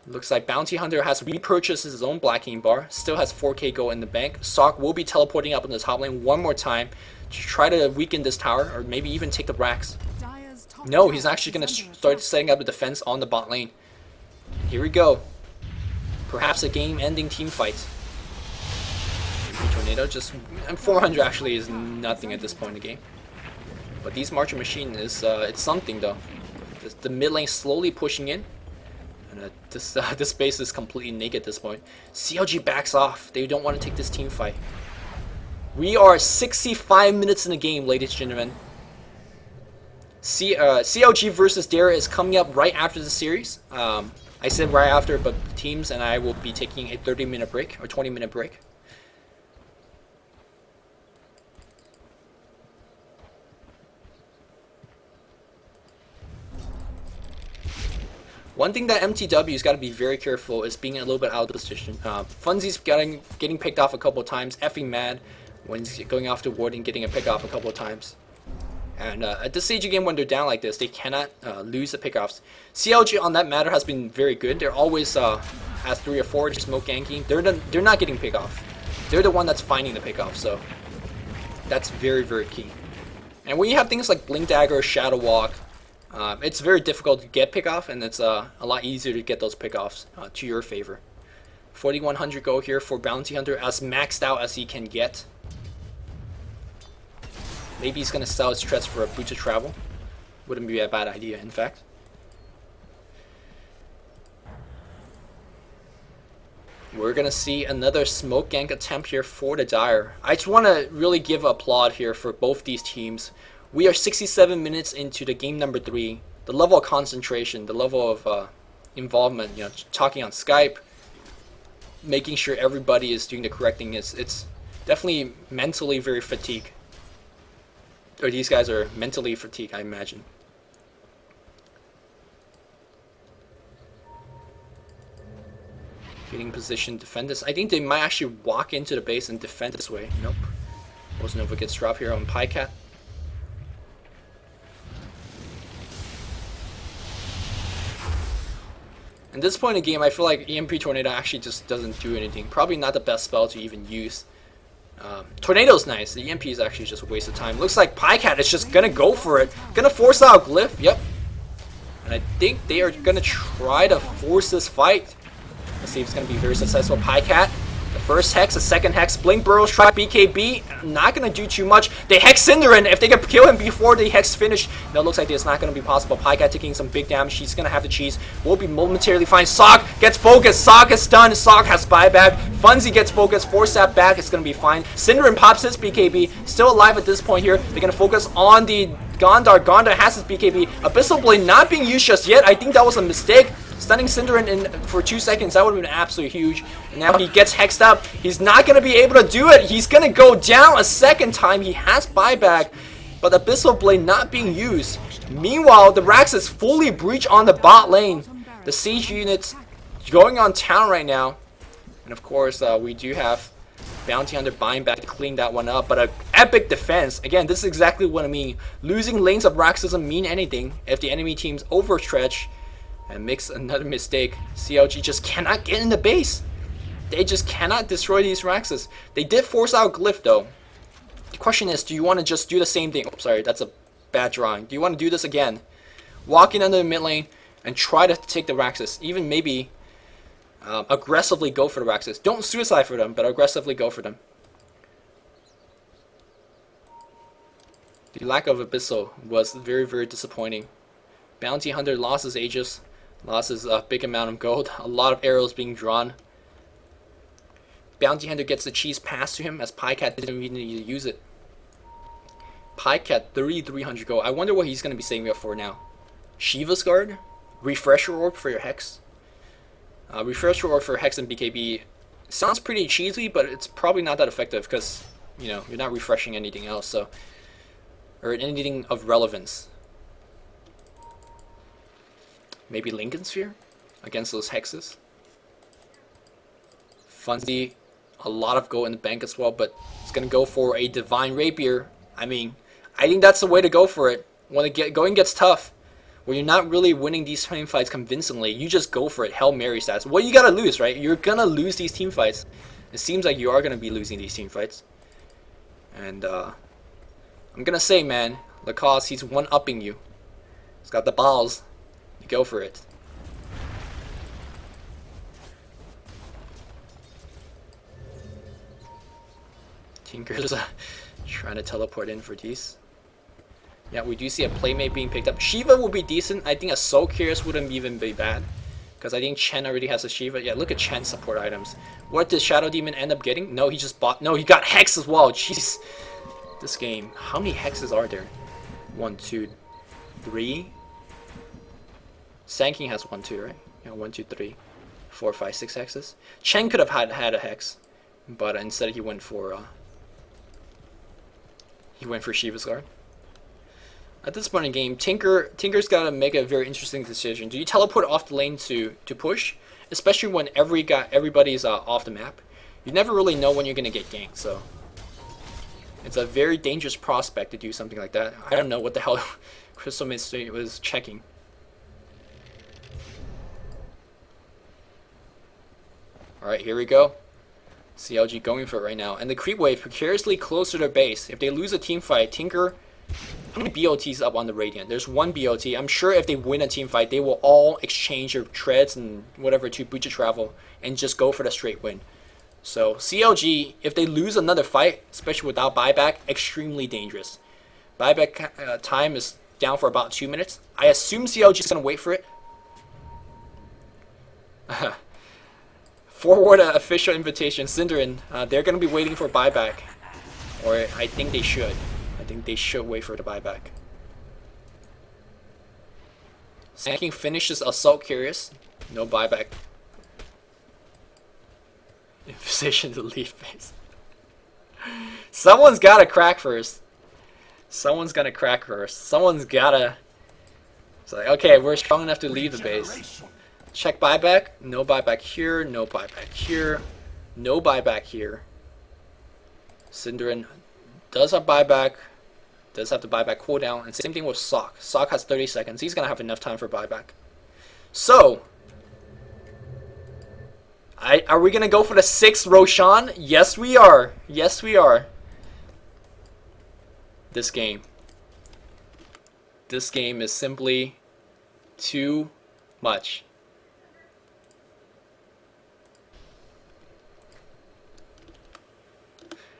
Looks like Bounty Hunter has repurchased his own Black King bar. Still has 4k gold in the bank. Sock will be teleporting up in the top lane one more time to try to weaken this tower, or maybe even take the racks. Dire's top No, he's actually going to start setting up a defense on the bot lane. Here we go. Perhaps a game-ending team fight. Tornado just... And 400 actually is nothing at this point in the game. But these Marcher Machine is... it's something though. The mid lane slowly pushing in. And this base is completely naked at this point. CLG backs off. They don't want to take this team fight. We are 65 minutes in the game, ladies and gentlemen. CLG versus Dara is coming up right after the series. I said right after, but teams and I will be taking a 30-minute break or 20-minute break. One thing that mTw's got to be very careful is being a little bit out of position. Funzy's getting picked off a couple of times, effing mad when he's going off the ward and getting a pick off a couple of times. And at this stage of the game, when they're down like this, they cannot lose the pickoffs. CLG on that matter has been very good. They're always has 3 or 4 just smoke ganking. They're not getting pick off. They're the one that's finding the pick off. So that's very, very key. And when you have things like Blink Dagger, Shadow Walk, it's very difficult to get pick off, and it's a lot easier to get those pick offs to your favor. 4100 go here for Bounty Hunter, as maxed out as he can get. Maybe he's going to sell his threats for a boot to travel. Wouldn't be a bad idea, in fact. We're going to see another smoke gank attempt here for the Dire. I just want to really give applaud here for both these teams. We are 67 minutes into the game number 3. The level of concentration, the level of involvement, you know, talking on Skype, making sure everybody is doing the correct thing, it's definitely mentally very fatigued. Or these guys are mentally fatigued, I imagine. Getting position, defend this. I think they might actually walk into the base and defend this way. Nope. Rosanova gets dropped here on Pycat. At this point in the game, I feel like EMP Tornado actually just doesn't do anything. Probably not the best spell to even use. Tornado's nice. The EMP is actually just a waste of time. Looks like Pycat is just gonna go for it. Gonna force out Glyph. Yep. And I think they are gonna try to force this fight. Let's see if it's gonna be very successful. Pycat. The first Hex, the second Hex. Blink Burrows, try BKB. Not gonna do too much. They Hex Cinderin. If they can kill him before the Hex finish, no, it looks like it's not gonna be possible. Pycat taking some big damage. She's gonna have the cheese. Will be momentarily fine. Sock gets focused. Sock is stunned. Sock has buyback. Funzy gets focused. Force that back. It's gonna be fine. Cinderin pops his BKB. Still alive at this point here. They're gonna focus on the Gondar. Gondar has his BKB. Abyssal Blade not being used just yet. I think that was a mistake. Stunning Cinderin in for 2 seconds, that would have been absolutely huge. And now he gets hexed up. He's not going to be able to do it. He's going to go down a second time. He has buyback, but Abyssal Blade not being used. Meanwhile, the Rax is fully breached on the bot lane. The siege units going on town right now. And of course, we do have Bounty Hunter buying back to clean that one up. But an epic defense. Again, this is exactly what I mean. Losing lanes of Rax doesn't mean anything if the enemy team's overstretch and makes another mistake. CLG just cannot get in the base. They just cannot destroy these Raxes. They did force out Glyph though. The question is, do you want to just do the same thing? Oh, sorry, that's a bad drawing. Do you want to do this again? Walk in under the mid lane and try to take the Raxes. Even maybe aggressively go for the Raxes. Don't suicide for them, but aggressively go for them. The lack of Abyssal was very, very disappointing. Bounty Hunter lost his Aegis. Lost his big amount of gold. A lot of arrows being drawn. Bounty Hunter gets the cheese passed to him as Pycat didn't even need to use it. Pycat 3,300 gold. I wonder what he's going to be saving up for now. Shiva's Guard? Refresher Orb for your Hex? Refresher Orb for Hex and BKB sounds pretty cheesy, but it's probably not that effective because, you know, you're not refreshing anything else, so, or anything of relevance. Maybe Lincoln Sphere against those Hexes. Funzy, a lot of gold in the bank as well, but it's going to go for a Divine Rapier. I mean, I think that's the way to go for it. When going gets tough, when you're not really winning these team fights convincingly, you just go for it. Hail Mary stats. What you got to lose, right? You're going to lose these team fights. It seems like you are going to be losing these team fights. And I'm going to say, man, Lacoste, he's one-upping you. He's got the balls to go for it. Tinker's trying to teleport in for these. Yeah, we do see a playmate being picked up. Shiva will be decent. I think a Soul Curious wouldn't even be bad. Because I think Chen already has a Shiva. Yeah, look at Chen's support items. What did Shadow Demon end up getting? No, he just bought... No, he got Hex as well. Jeez. This game. How many Hexes are there? 1, 2, 3. Sanking has 1, 2, right? Yeah, 1, 2, 3, 4, 5, 6 Hexes. Chen could have had a Hex. But instead he went for... Shiva's Guard. At this point in the game, Tinker's got to make a very interesting decision. Do you teleport off the lane to push? Especially when everybody's off the map. You never really know when you're going to get ganked, so... It's a very dangerous prospect to do something like that. I don't know what the hell Crystal Mystery was checking. Alright, here we go. CLG going for it right now. And the creep wave precariously close to their base. If they lose a team fight, Tinker... How many BOTs up on the Radiant? There's 1 BOT. I'm sure if they win a team fight, they will all exchange their treads and whatever to Breach of Travel and just go for the straight win. So CLG, if they lose another fight, especially without buyback, extremely dangerous. Buyback time is down for about 2 minutes. I assume CLG is going to wait for it. Forward official invitation, Cinderin. They're going to be waiting for buyback. Or I think they should. I think they should wait for the buyback. Sanking finishes Assault Curious. No buyback. Position to leave base. Someone's got to crack first. Someone's going to crack first. Someone's got to... It's like, okay, we're strong enough to leave the base. Check buyback. No buyback here. No buyback here. No buyback here. Cinderin does have buyback. Does have the buyback cooldown. And same thing with Sock. Sock has 30 seconds. He's going to have enough time for buyback. So, are we going to go for the 6th Roshan? Yes, we are. Yes, we are. This game. This game is simply too much.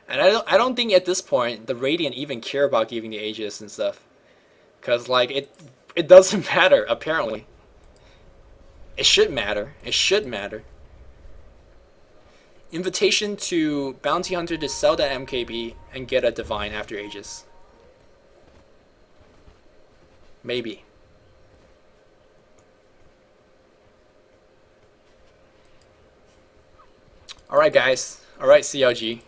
And I don't think at this point the Radiant even care about giving the Aegis and stuff. Cause like it doesn't matter, apparently. It should matter. It should matter. Invitation to Bounty Hunter to sell that MKB and get a Divine after Aegis. Maybe. Alright guys. Alright CLG.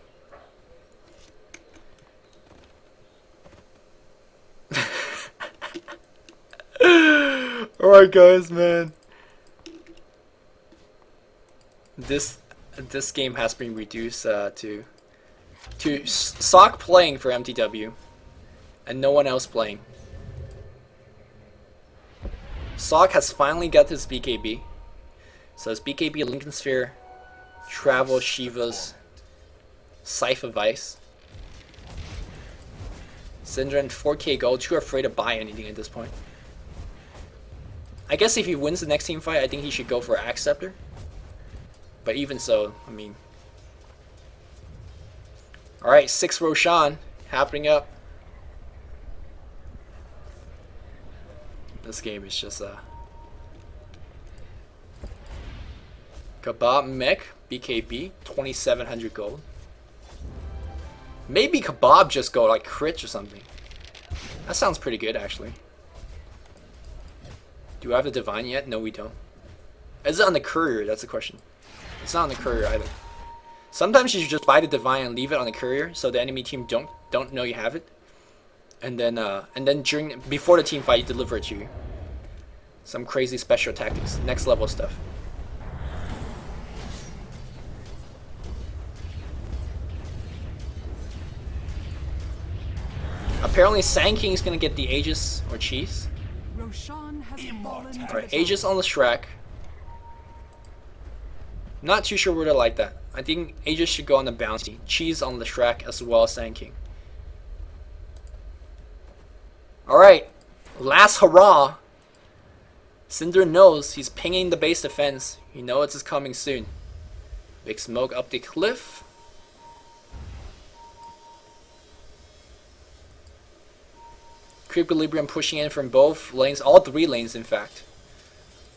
Alright guys, man. This game has been reduced to Sock playing for mTw and no one else playing. Sock has finally got his BKB. So his BKB, Lincoln Sphere, Travel, Shivas, Scythe of Ice. Cinderin 4k gold, too afraid to buy anything at this point. I guess if he wins the next team fight, I think he should go for Axe Scepter. But even so, I mean... Alright, 6 Roshan happening up. This game is just Kebab Mech, BKB, 2700 gold. Maybe Kebab just go like crits or something. That sounds pretty good actually. Do I have the Divine yet? No, we don't. Is it on the Courier? That's the question. It's not on the Courier either. Sometimes you should just buy the Divine and leave it on the Courier so the enemy team don't know you have it. And then before the team fight, you deliver it to you. Some crazy special tactics, next level stuff. Apparently, Sand King is gonna get the Aegis or Cheese. Roshan has fallen. Alright, Aegis on the Shrek. Not too sure where to like that. I think Aegis should go on the Bounty. Cheese on the Shrek as well as Sand King. Alright, last hurrah Cinder knows he's pinging the base defense. He knows it's coming soon. Big smoke up the cliff. Equilibrium pushing in from both lanes, all 3 lanes in fact.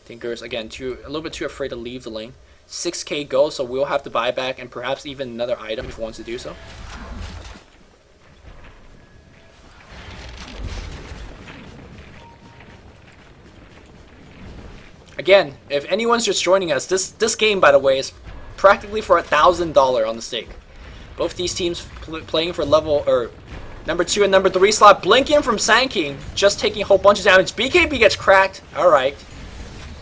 Tinker's again a little bit too afraid to leave the lane. 6k gold, so we'll have to buy back and perhaps even another item if he wants to do so. Again, if anyone's just joining us, this game, by the way, is practically for $1,000 on the stake. Both these teams playing for level or number 2 and number 3 slot. Blink in from Sand King, just taking a whole bunch of damage. BKB gets cracked. All right,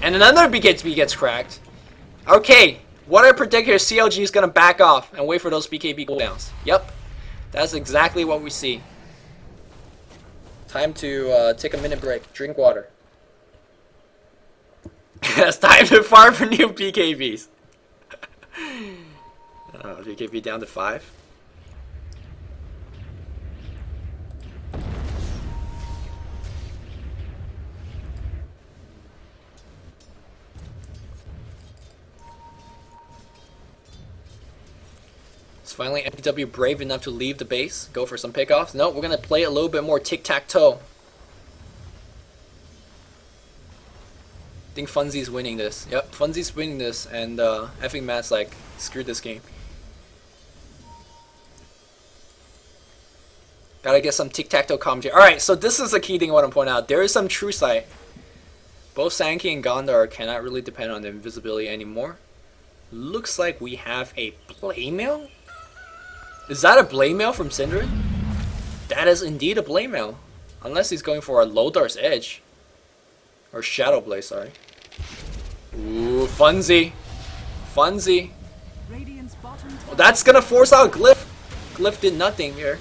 and another BKB gets cracked. Okay, what I predict here, CLG is gonna back off and wait for those BKB cooldowns. Yep, that's exactly what we see. Time to take a minute break, drink water. It's time to farm for new BKBs. BKB down to 5. Is finally mTw brave enough to leave the base, go for some pickoffs? No, we're gonna play a little bit more tic-tac-toe. I think Funzy's winning this. Yep, Funzy's winning this, and effing Matt's like, screw this game. Gotta get some tic-tac-toe commentary. Alright, so this is a key thing I want to point out. There is some true sight. Both Sankey and Gondar cannot really depend on the invisibility anymore. Looks like we have a playmail? Is that a playmail from Synderen? That is indeed a playmail. Unless he's going for a Lothar's Edge. Or Shadow Blade, sorry. Ooh, Funzy. Funzy. Well, that's gonna force out Glyph. Glyph did nothing here.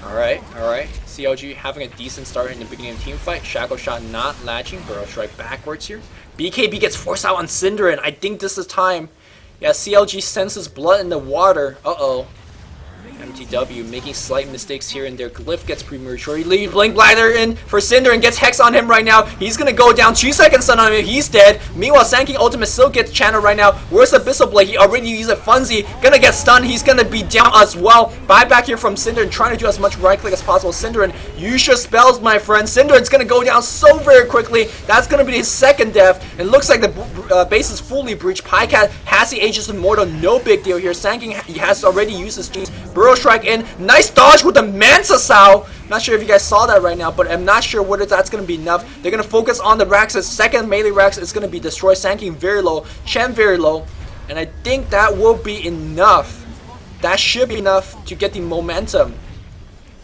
Alright, alright. CLG having a decent start in the beginning of the team fight. Shackle Shot not latching. Burrow Strike backwards here. BKB gets forced out on Synderen. I think this is time. Yeah, CLG senses blood in the water. Uh-oh. mTw making slight mistakes here and there. Glyph gets premature. He leaves Blink Bladder in for Cinder and gets Hex on him right now. He's gonna go down. 2 seconds stun on him. He's dead. Meanwhile, Sand ultimate still gets channeled right now. Where's Abyssal Blade? He already used a Funzy. Gonna get stunned. He's gonna be down as well. Buyback here from Cinder and trying to do as much right click as possible. Cinder and use your spells, my friend. Cinderen's gonna go down so very quickly. That's gonna be his second death. It looks like the base is fully breached. Pycat has the Aegis Immortal. No big deal here. Sand he has already used his G's. Burrow Strike in. Nice dodge with the Mansa Sao. Not sure if you guys saw that right now, but I'm not sure whether that's going to be enough. They're going to focus on the Rax's second melee Rax. It's going to be destroy. Sand King very low. Chen very low. And I think that will be enough. That should be enough to get the momentum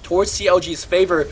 towards CLG's favor.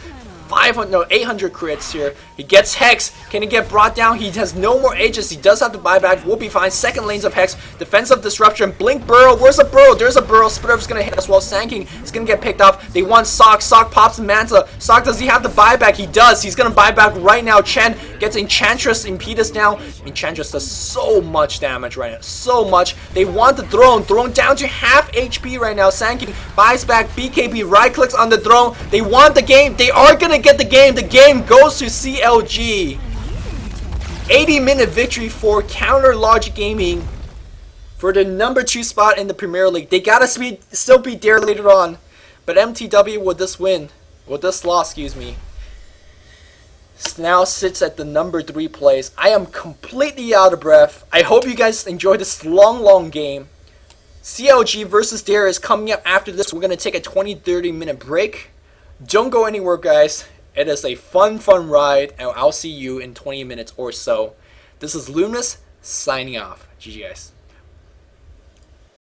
800 crits here. He gets Hex. Can he get brought down? He has no more Aegis. He does have to buy back. We'll be fine. Second lanes of Hex. Defensive Disruption. Blink Burrow. Where's the Burrow? There's a Burrow. Splurf's gonna hit as well. Sand King is gonna get picked off. They want Sock. Sock pops Manta. Sock, does he have the buyback? He does. He's gonna buy back right now. Chen gets Enchantress. Impetus down. Enchantress does so much damage right now. So much. They want the throne. Throne down to half HP right now. Sand King buys back. BKB right clicks on the throne. They want the game. They are gonna get the game. The game goes to CLG. 80-minute victory for Counter Logic Gaming for the number 2 spot in the Premier League. They gotta still be there later on. But mTw with this win, with this loss, excuse me, now sits at the number 3 place. I am completely out of breath. I hope you guys enjoyed this long game. CLG versus Dare is coming up after this. We're gonna take a 20-30 minute break. Don't go anywhere, guys. It is a fun ride, and I'll see you in 20 minutes or so. This is Luminous signing off. GG, guys.